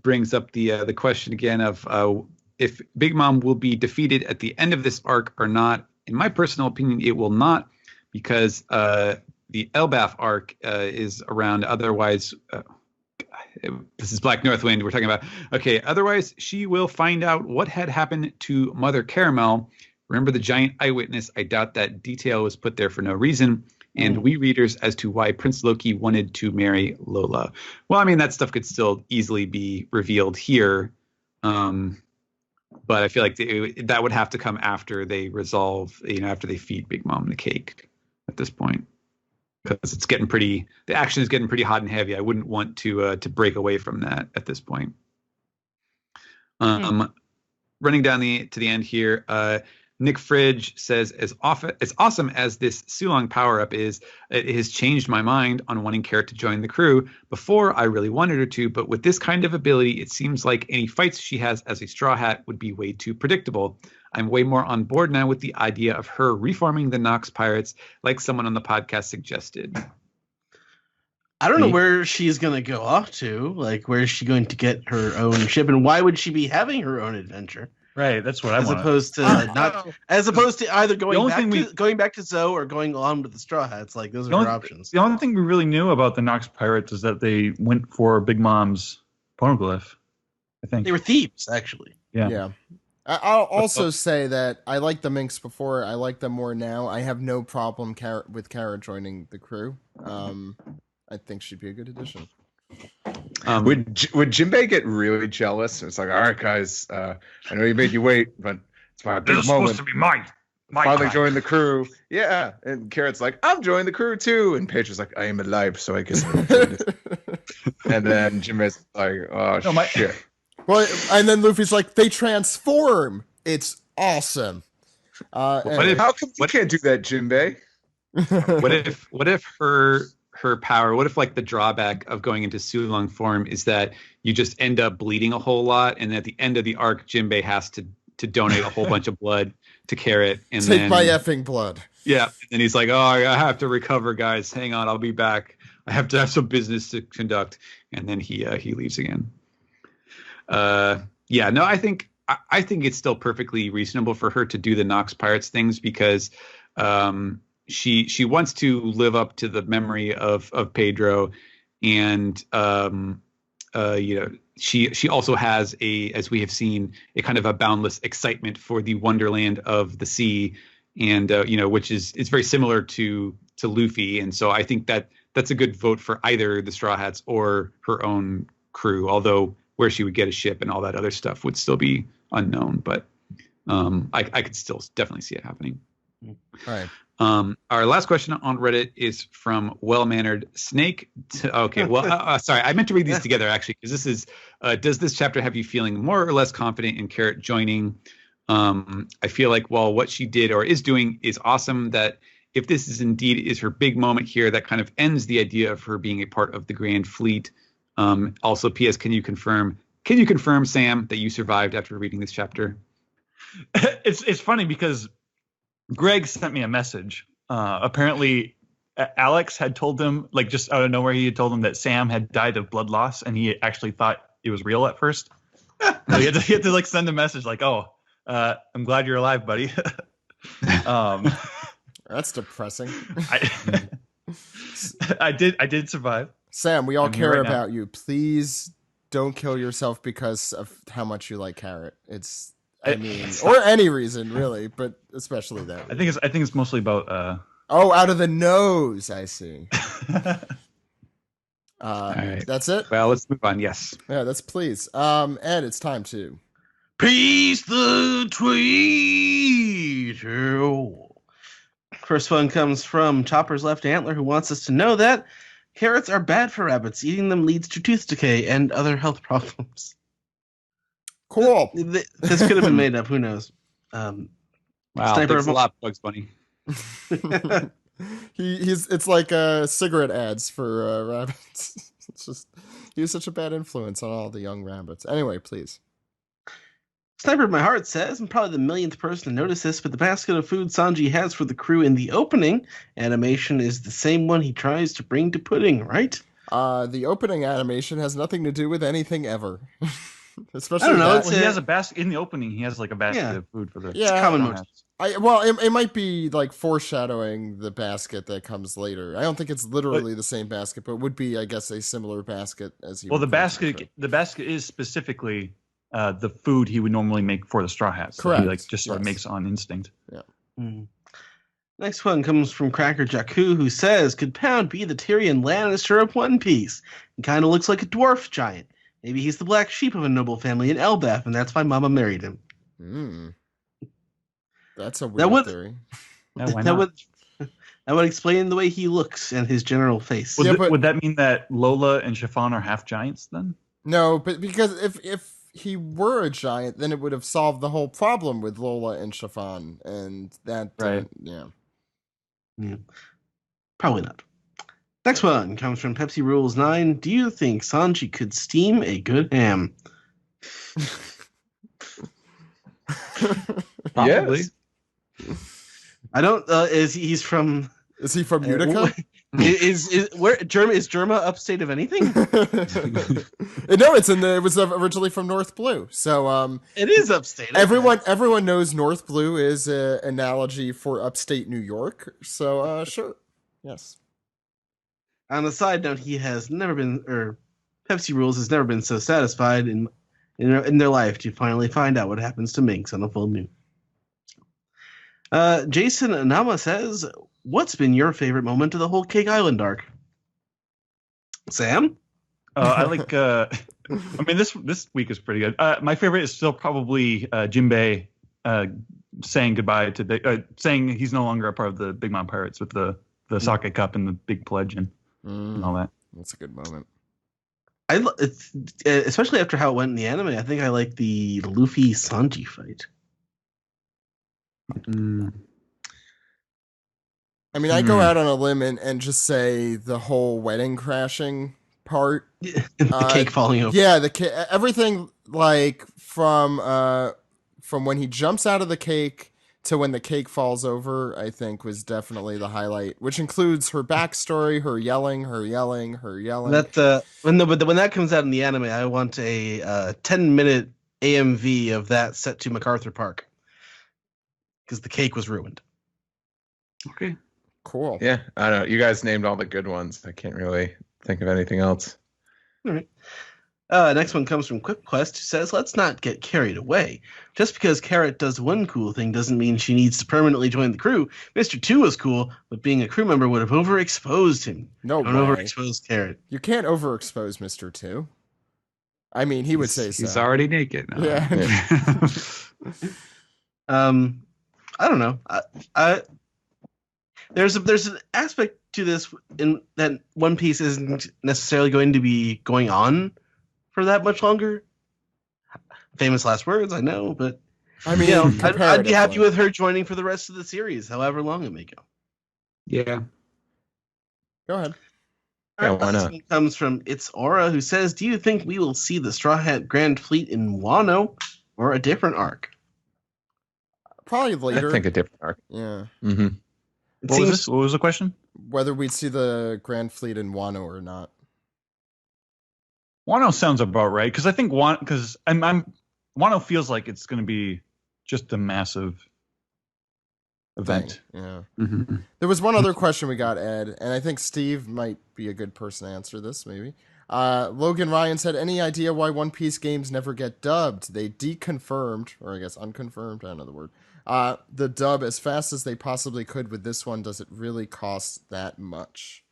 brings up the question again of if Big Mom will be defeated at the end of this arc or not. In my personal opinion, it will not, because the Elbaf arc is around. Otherwise, this is Black Northwind we're talking about. Okay, otherwise she will find out what had happened to Mother Caramel. Remember the giant eyewitness? I doubt that detail was put there for no reason. And we readers as to why Prince Loki wanted to marry Lola. Well, I mean, that stuff could still easily be revealed here. But I feel like that would have to come after they resolve, after they feed Big Mom the cake at this point. Because it's getting the action is getting pretty hot and heavy. I wouldn't want to break away from that at this point. Running down to the end here, Nick Fridge says, as awesome as this Sulong power-up is, it has changed my mind on wanting Carrot to join the crew. Before, I really wanted her to, but with this kind of ability, it seems like any fights she has as a Straw Hat would be way too predictable. I'm way more on board now with the idea of her reforming the Nox Pirates, like someone on the podcast suggested. I don't know where she's going to go off to. Like, where is she going to get her own ship, and why would she be having her own adventure? Right, that's what I want. As opposed to either going back to Zoe or going on with the Straw Hats. Like, those are her options. The only thing we really knew about the Nox Pirates is that they went for Big Mom's poneglyph. I think they were thieves, actually. Yeah. I'll also say that I liked the Minx before. I like them more now. I have no problem with Kara joining the crew. I think she'd be a good addition. Would Jinbei get really jealous? It's like, all right, guys, I know you made you wait, but it's my big moment. Supposed to be mine. Finally joined the crew. Yeah, and Carrot's like, I'm joining the crew too, and Paige is like, I am alive, so I guess I'm joining. And then Jinbei's like, oh shit. Well, and then Luffy's like, they transform. It's awesome. How come you can't do that, Jinbei? What if her power, what if like the drawback of going into Sulong form is that you just end up bleeding a whole lot, and at the end of the arc Jinbei has to donate a whole bunch of blood to Carrot, and take my effing blood. Yeah, and he's like, oh, I have to recover, guys, hang on, I'll be back, I have to have some business to conduct, and then he leaves again. I think it's still perfectly reasonable for her to do the Nox Pirates things, because she wants to live up to the memory of Pedro, and she also has as we have seen, a kind of a boundless excitement for the wonderland of the sea, and which is very similar to Luffy, and so I think that's a good vote for either the Straw Hats or her own crew, although where she would get a ship and all that other stuff would still be unknown, but I could still definitely see it happening. All right. Our last question on Reddit is from Well-Mannered Snake. Sorry, I meant to read these together actually, because this is, does this chapter have you feeling more or less confident in Carrot joining? I feel like while what she did or is doing is awesome, that if this is indeed her big moment here, that kind of ends the idea of her being a part of the Grand Fleet. Also, P.S. Can you confirm, Sam, that you survived after reading this chapter? It's funny because Greg sent me a message. Apparently, Alex had told him, like just out of nowhere, he had told him that Sam had died of blood loss, and he actually thought it was real at first. So he had to like send a message like, "Oh, I'm glad you're alive, buddy." That's depressing. I did survive. Sam, we all I'm here care right now. about you. Please don't kill yourself because of how much you like carrot. I mean, or any reason really, but especially that. I think it's mostly about. Oh, out of the nose. I see. All right. That's it. Well, let's move on. Yes. Yeah, that's please. Ed, it's time to. Peace the tweet. First one comes from Chopper's Left Antler, who wants us to know that carrots are bad for rabbits. Eating them leads to tooth decay and other health problems. Cool. This could have been made up. Who knows? Wow. Sniper Thanks a of- lot, Bugs Bunny. It's like cigarette ads for rabbits. It's just he was such a bad influence on all the young rabbits. Anyway, please. Sniper of My Heart says, I'm probably the millionth person to notice this, but the basket of food Sanji has for the crew in the opening animation is the same one he tries to bring to Pudding, right? The opening animation has nothing to do with anything ever. Especially I don't know, that. it's He has a basket in the opening. He has like a basket of food for the. Yeah. Common Don't motif. It might be like foreshadowing the basket that comes later. I don't think it's literally the same basket, but it would be, I guess, a similar basket as he. Well, the would put it. basket is specifically the food he would normally make for the Straw Hats. Correct. He like just sort of Yes. makes on instinct. Next one comes from Cracker Jakku, who says, could Pound be the Tyrion Lannister of One Piece? He kind of looks like a dwarf giant. Maybe he's the black sheep of a noble family in Elbaf, and that's why Mama married him. That's a That weird would- theory. Yeah, why That not? would explain the way he looks and his general face. Would, Yeah, th- but- would that mean that Lola and Chiffon are half giants then? No, but because if he were a giant, then it would have solved the whole problem with Lola and Chiffon, and that Right. yeah. Probably not. Next one comes from Pepsi Rules 9. Do you think Sanji could steam a good ham? Probably. Yes. I don't. He's from? Is he from Utica? Is Germa upstate of anything? No, it was originally from North Blue. So It is upstate. okay. everyone knows North Blue is an analogy for upstate New York. So sure, yes. On a side note, he has never been, or Pepsi Rules has never been so satisfied in their life to finally find out what happens to minks on a full moon. Jason Anama says, what's been your favorite moment of the whole Cake Island arc? Sam? I like. I mean, this week is pretty good. My favorite is still probably Jinbei saying goodbye to saying he's no longer a part of the Big Mom Pirates with the sake cup and the big pledge and all that. That's a good moment. It's, especially after how it went in the anime, I think I like the Luffy Sanji fight. I mean, I go out on a limb and just say the whole wedding crashing part. The cake falling over. Yeah, everything like from when he jumps out of the cake to when the cake falls over, I think was definitely the highlight, which includes her backstory, her yelling. That when that comes out in the anime, I want a 10-minute AMV of that set to MacArthur Park because the cake was ruined. Okay. Cool. Yeah, I don't know. You guys named all the good ones. I can't really think of anything else. All right. Next one comes from QuipQuest, who says, let's not get carried away. Just because Carrot does one cool thing doesn't mean she needs to permanently join the crew. Mr. 2 was cool, but being a crew member would have overexposed him. No Don't way. overexpose Carrot. You can't overexpose Mr. 2. I mean, he would say so. He's already naked. No. Yeah. I don't know. There's an aspect to this in that One Piece isn't necessarily going to be going on for that much longer. Famous last words, I know, but I mean, I'd be happy comparatively. with her joining for the rest of the series, however long it may go. Yeah. Go ahead. Yeah, Our why last not? one comes from It's Aura, who says, do you think we will see the Straw Hat Grand Fleet in Wano or a different arc? Probably I later. think a different arc. Yeah. Mm-hmm. What was this? What was the question? Whether we'd see the Grand Fleet in Wano or not. Wano sounds about right because I think Wano feels like it's going to be just a massive event. Thing. Yeah. Mm-hmm. There was one other question we got, Ed, and I think Steve might be a good person to answer this, maybe. Logan Ryan said, any idea why One Piece games never get dubbed? They deconfirmed, or I guess unconfirmed, I don't know the word, the dub as fast as they possibly could with this one. Does it really cost that much?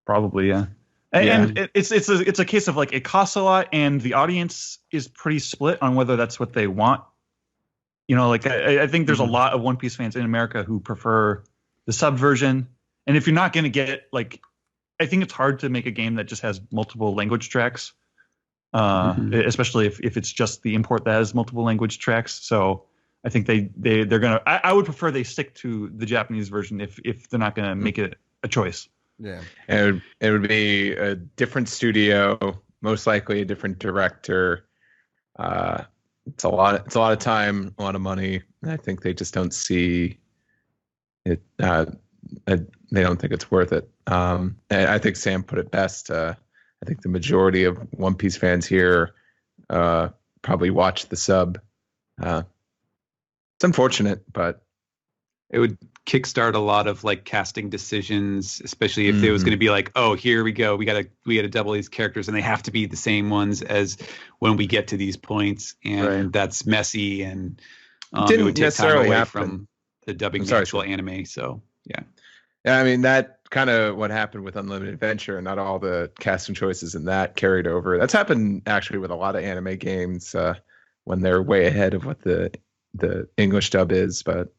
Probably, yeah. And it's a case of like it costs a lot, and the audience is pretty split on whether that's what they want. You know, like I think there's a lot of One Piece fans in America who prefer the sub version, and if you're not going to get like, I think it's hard to make a game that just has multiple language tracks, especially if it's just the import that has multiple language tracks. So I think they're gonna. I would prefer they stick to the Japanese version if they're not gonna make it a choice. Yeah, And it would be a different studio, most likely a different director. It's a lot of time, a lot of money. I think they just don't see it. They don't think it's worth it. I think Sam put it best. I think the majority of One Piece fans here probably watch the sub. It's unfortunate, but it would kickstart a lot of like casting decisions, especially if there was going to be like, oh, here we go, we gotta double these characters, and they have to be the same ones as when we get to these points, and that's messy, and it would take time away from the dubbing the actual anime. So yeah, I mean that kind of what happened with Unlimited Adventure, and not all the casting choices in that carried over. That's happened actually with a lot of anime games when they're way ahead of what the English dub is, but.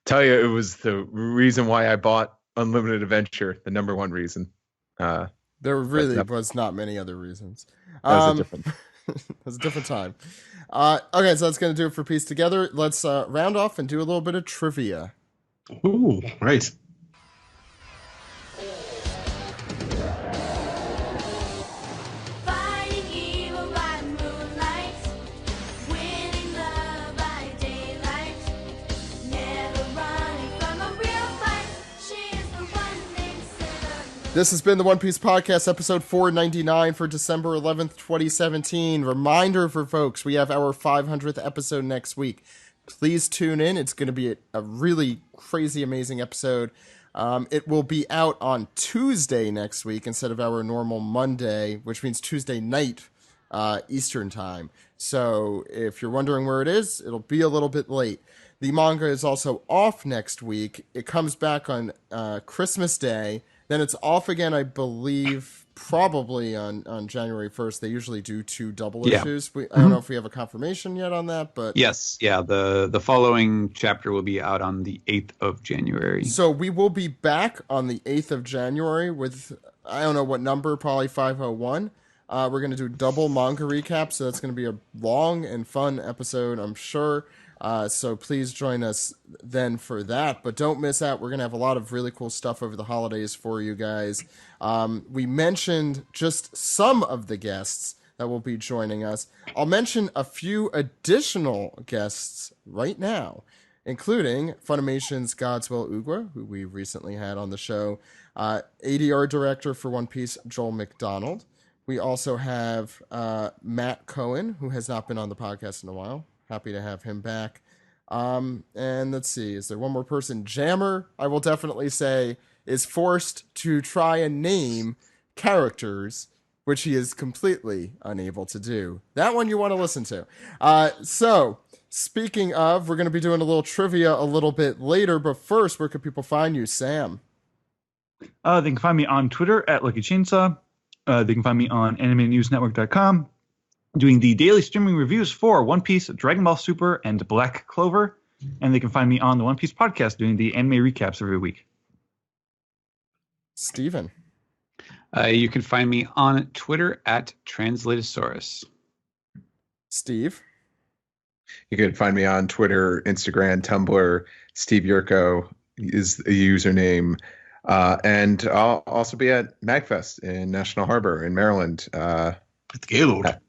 Tell you, it was the reason why I bought Unlimited Adventure, the number one reason. There really was not many other reasons. That was a different. It was a different time. Okay, so that's going to do it for Piece Together. Let's round off and do a little bit of trivia. Ooh, right. This has been the One Piece Podcast, episode 499 for December 11th, 2017. Reminder for folks, we have our 500th episode next week. Please tune in. It's going to be a really crazy, amazing episode. It will be out on Tuesday next week instead of our normal Monday, which means Tuesday night Eastern time. So if you're wondering where it is, it'll be a little bit late. The manga is also off next week. It comes back on Christmas Day. Then it's off again, I believe, probably on January 1st. They usually do 2 double issues. I don't know if we have a confirmation yet on that, but... Yes, yeah, the following chapter will be out on the 8th of January. So we will be back on the 8th of January with, I don't know what number, probably 501. We're going to do double manga recap, so that's going to be a long and fun episode, I'm sure. So please join us then for that, but don't miss out. We're going to have a lot of really cool stuff over the holidays for you guys. We mentioned just some of the guests that will be joining us. I'll mention a few additional guests right now, including Funimation's Godswill Ugwa, who we recently had on the show, ADR director for One Piece, Joel McDonald. We also have Matt Cohen, who has not been on the podcast in a while. Happy to have him back. And let's see, is there one more person? Jammer, I will definitely say, is forced to try and name characters, which he is completely unable to do. That one you want to listen to. So, speaking of, we're going to be doing a little trivia a little bit later, but first, where can people find you, Sam? They can find me on Twitter at Lucky Chainsaw. They can find me on AnimeNewsNetwork.com. Doing the daily streaming reviews for One Piece, Dragon Ball Super, and Black Clover. And they can find me on the One Piece podcast doing the anime recaps every week. Steven. You can find me on Twitter at Translatosaurus. Steve. You can find me on Twitter, Instagram, Tumblr. Steve Yurko is the username. And I'll also be at MagFest in National Harbor in Maryland. At the Gaylord.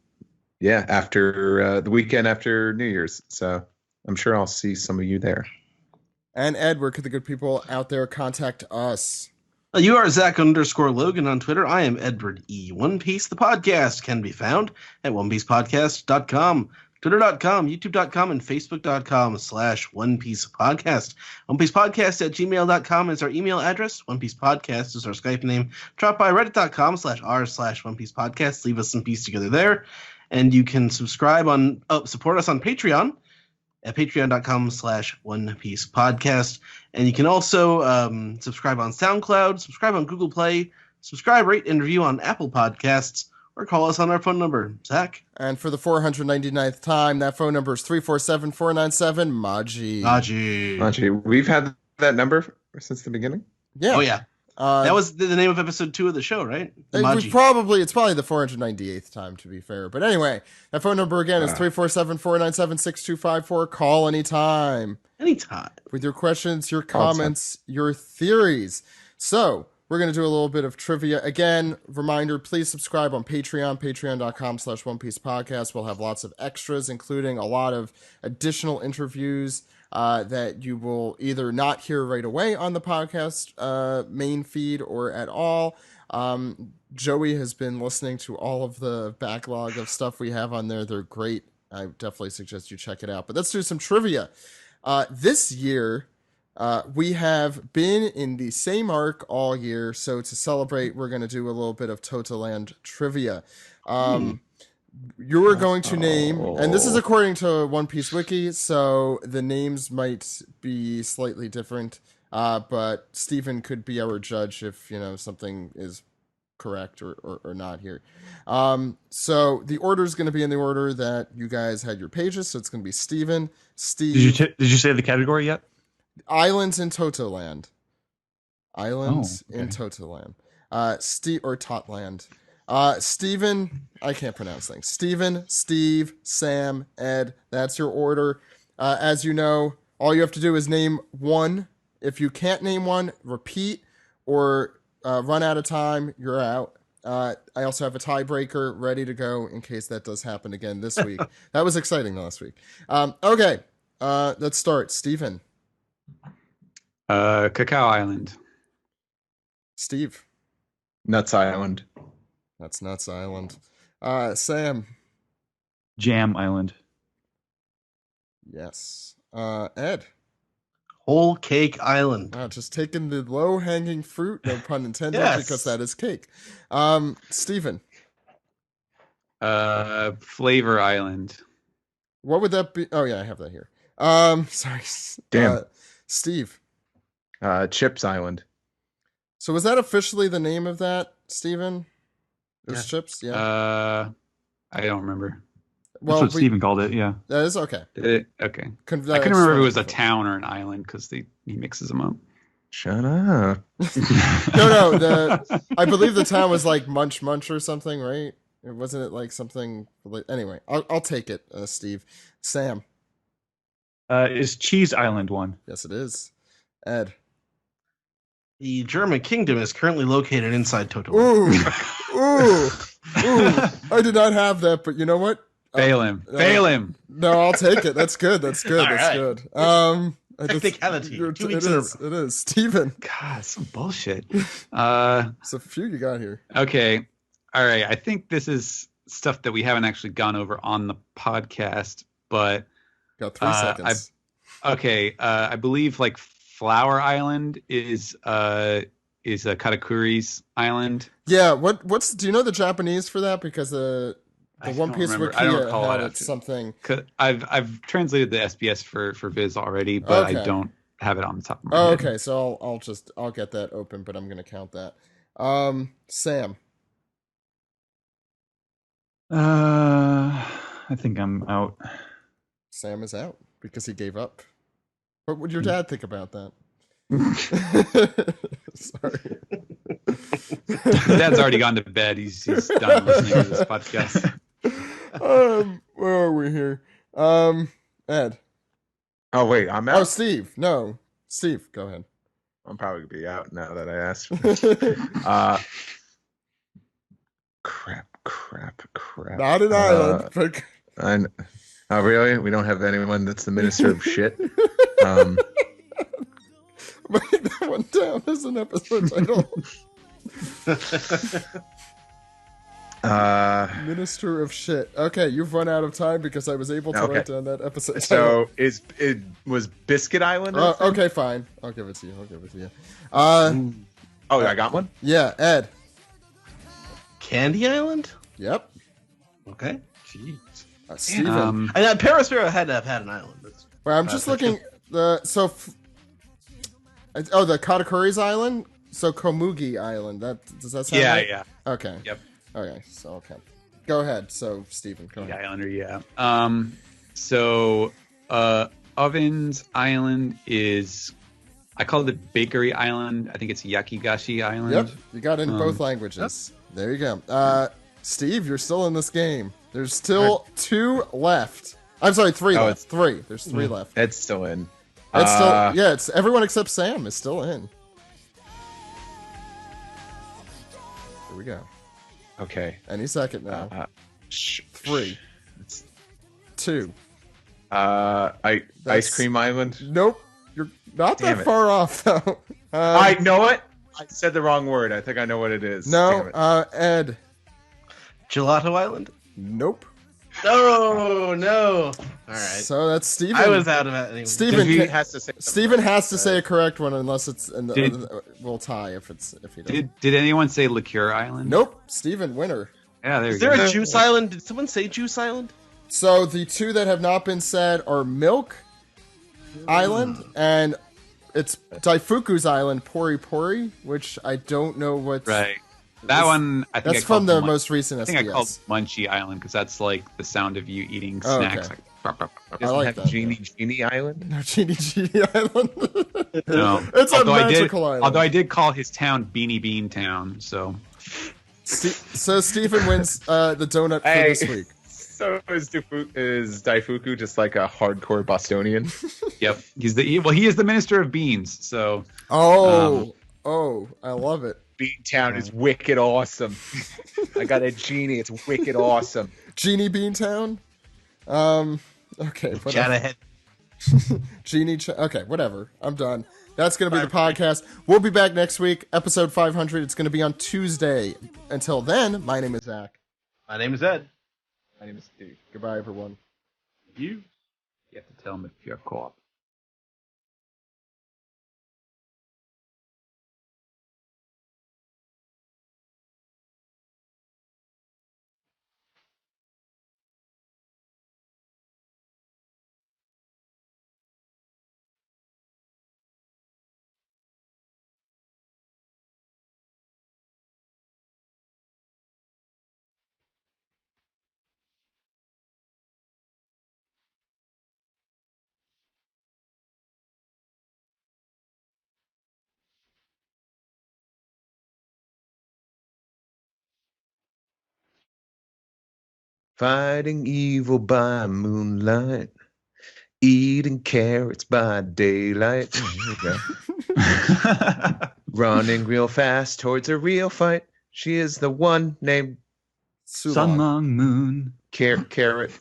Yeah, after the weekend after New Year's. So I'm sure I'll see some of you there. And Ed, where could the good people out there contact us? You are Zach_Logan on Twitter. I am Edward E. One Piece. The podcast can be found at OnePiecePodcast.com, Twitter.com, YouTube.com, and Facebook.com/OnePiecePodcast. OnePiecePodcast@gmail.com is our email address. OnePiecePodcast is our Skype name. Drop by Reddit.com/r/OnePiecePodcast. Leave us some piece together there. And you can support us on Patreon at patreon.com/OnePiecePodcast. And you can also subscribe on SoundCloud, subscribe on Google Play, subscribe, rate, and review on Apple Podcasts, or call us on our phone number. Zach? And for the 499th time, that phone number is 347-497-MAJI. Maji, we've had that number since the beginning? Yeah. Oh, yeah. That was the name of episode 2 of the show, right? It's probably the 498th time, to be fair. But anyway, that phone number again is 347-497-6254. Call anytime. Anytime. With your questions, your comments, your theories. So, we're going to do a little bit of trivia. Again, reminder, please subscribe on Patreon, patreon.com/OnePiecePodcast. We'll have lots of extras, including a lot of additional interviews that you will either not hear right away on the podcast main feed or at all. Joey has been listening to all of the backlog of stuff we have on there. They're great. I definitely suggest you check it out. But let's do some trivia. This year, we have been in the same arc all year. So to celebrate, we're going to do a little bit of Totoland trivia. You are going to name, and this is according to One Piece Wiki, so the names might be slightly different, but Steven could be our judge if, something is correct or not here. So the order is going to be in the order that you guys had your pages, so it's going to be Steven, Steve. Did you say the category yet? Islands in Totoland. Islands in Totoland. Steve, or Totland. Steven, I can't pronounce things. Steven, Steve, Sam, Ed, that's your order. As you know, all you have to do is name one. If you can't name one, repeat or run out of time, you're out. I also have a tiebreaker ready to go in case that does happen again this week. That was exciting last week. Okay, let's start. Steven. Cacao Island. Steve. Nuts Island. That's Nuts Island. Sam. Jam Island. Yes. Ed. Whole Cake Island. Just taking the low-hanging fruit, no pun intended, Yes. because that is cake. Steven. Flavor Island. What would that be? Oh, yeah, I have that here. Sorry. Damn. Steve. Chips Island. So was that officially the name of that, Steven? It was Yeah. Chips? Yeah. I don't remember. That's what Steven called it, yeah. That is okay. Okay. I couldn't remember if it was a town or an island because he mixes them up. Shut up. No. I believe the town was like Munch Munch or something, right? Wasn't it like something? Anyway, I'll take it, Steve. Sam. Is Cheese Island one? Yes, it is. Ed. The German kingdom is currently located inside Toto. Ooh. I did not have that, but you know what? Fail him. No, I'll take it. That's good. That's good. Technicality. It is. Steven. God, some bullshit. It's a few you got here. Okay. All right. I think this is stuff that we haven't actually gone over on the podcast, but Got 3 seconds. I believe like Flower Island is a Katakuri's island. Yeah, what's do you know the Japanese for that? Because the One Piece Wiki had it something. I've translated the SBS for Viz already, but I don't have it on the top of my head. Okay, so I'll get that open, but I'm gonna count that. Sam. I think I'm out. Sam is out because he gave up. What would your dad think about that? Sorry. Dad's already gone to bed. He's done listening to this podcast. Where are we here? Ed. Oh, wait, I'm out? Oh, Steve. No. Steve, go ahead. I'm probably going to be out now that I asked. Crap. Not an island, but... Oh, really? We don't have anyone that's the minister of shit. Write that one down as an episode title. Minister of shit. Okay, you've run out of time because I was able to write down that episode title. So was Biscuit Island? Okay, fine. I'll give it to you. Oh, I got one? Yeah, Ed. Candy Island? Yep. Okay. Jeez. Steven. Paraspero had to have had an island. Well, I'm just looking. The Katakuri's Island. So Komugi Island. Does that sound right? Yeah. Okay. Yep. Okay. So go ahead. So Steven, go ahead. Islander, yeah. So Ovens Island is, I call it Bakery Island. I think it's Yakigashi Island. Yep. You got it in both languages. Yep. There you go. Steve, you're still in this game. There's still 2 left. I'm sorry, 3 left. 3. There's 3 left. Ed's still in. Ed's still, it's everyone except Sam is still in. Here we go. Okay. Any second now. 3. 2. Ice Cream Island. Nope. You're not that far off though. I know it. I said the wrong word. I think I know what it is. No. Ed. Gelato Island? Nope. No. All right. So that's Steven. I was out of it anyway. Steven has to say a correct one unless it's we'll tie if he doesn't. Did anyone say Liqueur Island? Nope. Steven, winner. Yeah, Is there a Juice Island? Did someone say Juice Island? So the 2 that have not been said are Milk Island and it's Daifuku's Island, Pori Pori, which I don't know what's right. That one, I think that's from the most recent. I think I called Munchie Island because that's like the sound of you eating snacks. Okay. Like, I like that. Genie Island? No, Genie Island. No, it's a magical island. Although I did call his town Beanie Bean Town, so. So Stephen wins the donut for this week. So is Daifuku just like a hardcore Bostonian? Yep, he is the minister of beans. So. I love it. Beantown is wicked awesome. I got a genie. It's wicked awesome. Genie Beantown? Okay. Chat ahead. Okay, whatever. I'm done. That's going to be the podcast. We'll be back next week, episode 500. It's going to be on Tuesday. Until then, my name is Zach. My name is Ed. My name is Steve. Goodbye, everyone. You have to tell him if you're co-op. Fighting evil by moonlight, eating carrots by daylight. Here we go. Running real fast towards a real fight. She is the one named Sun, Long, Moon. Carrot.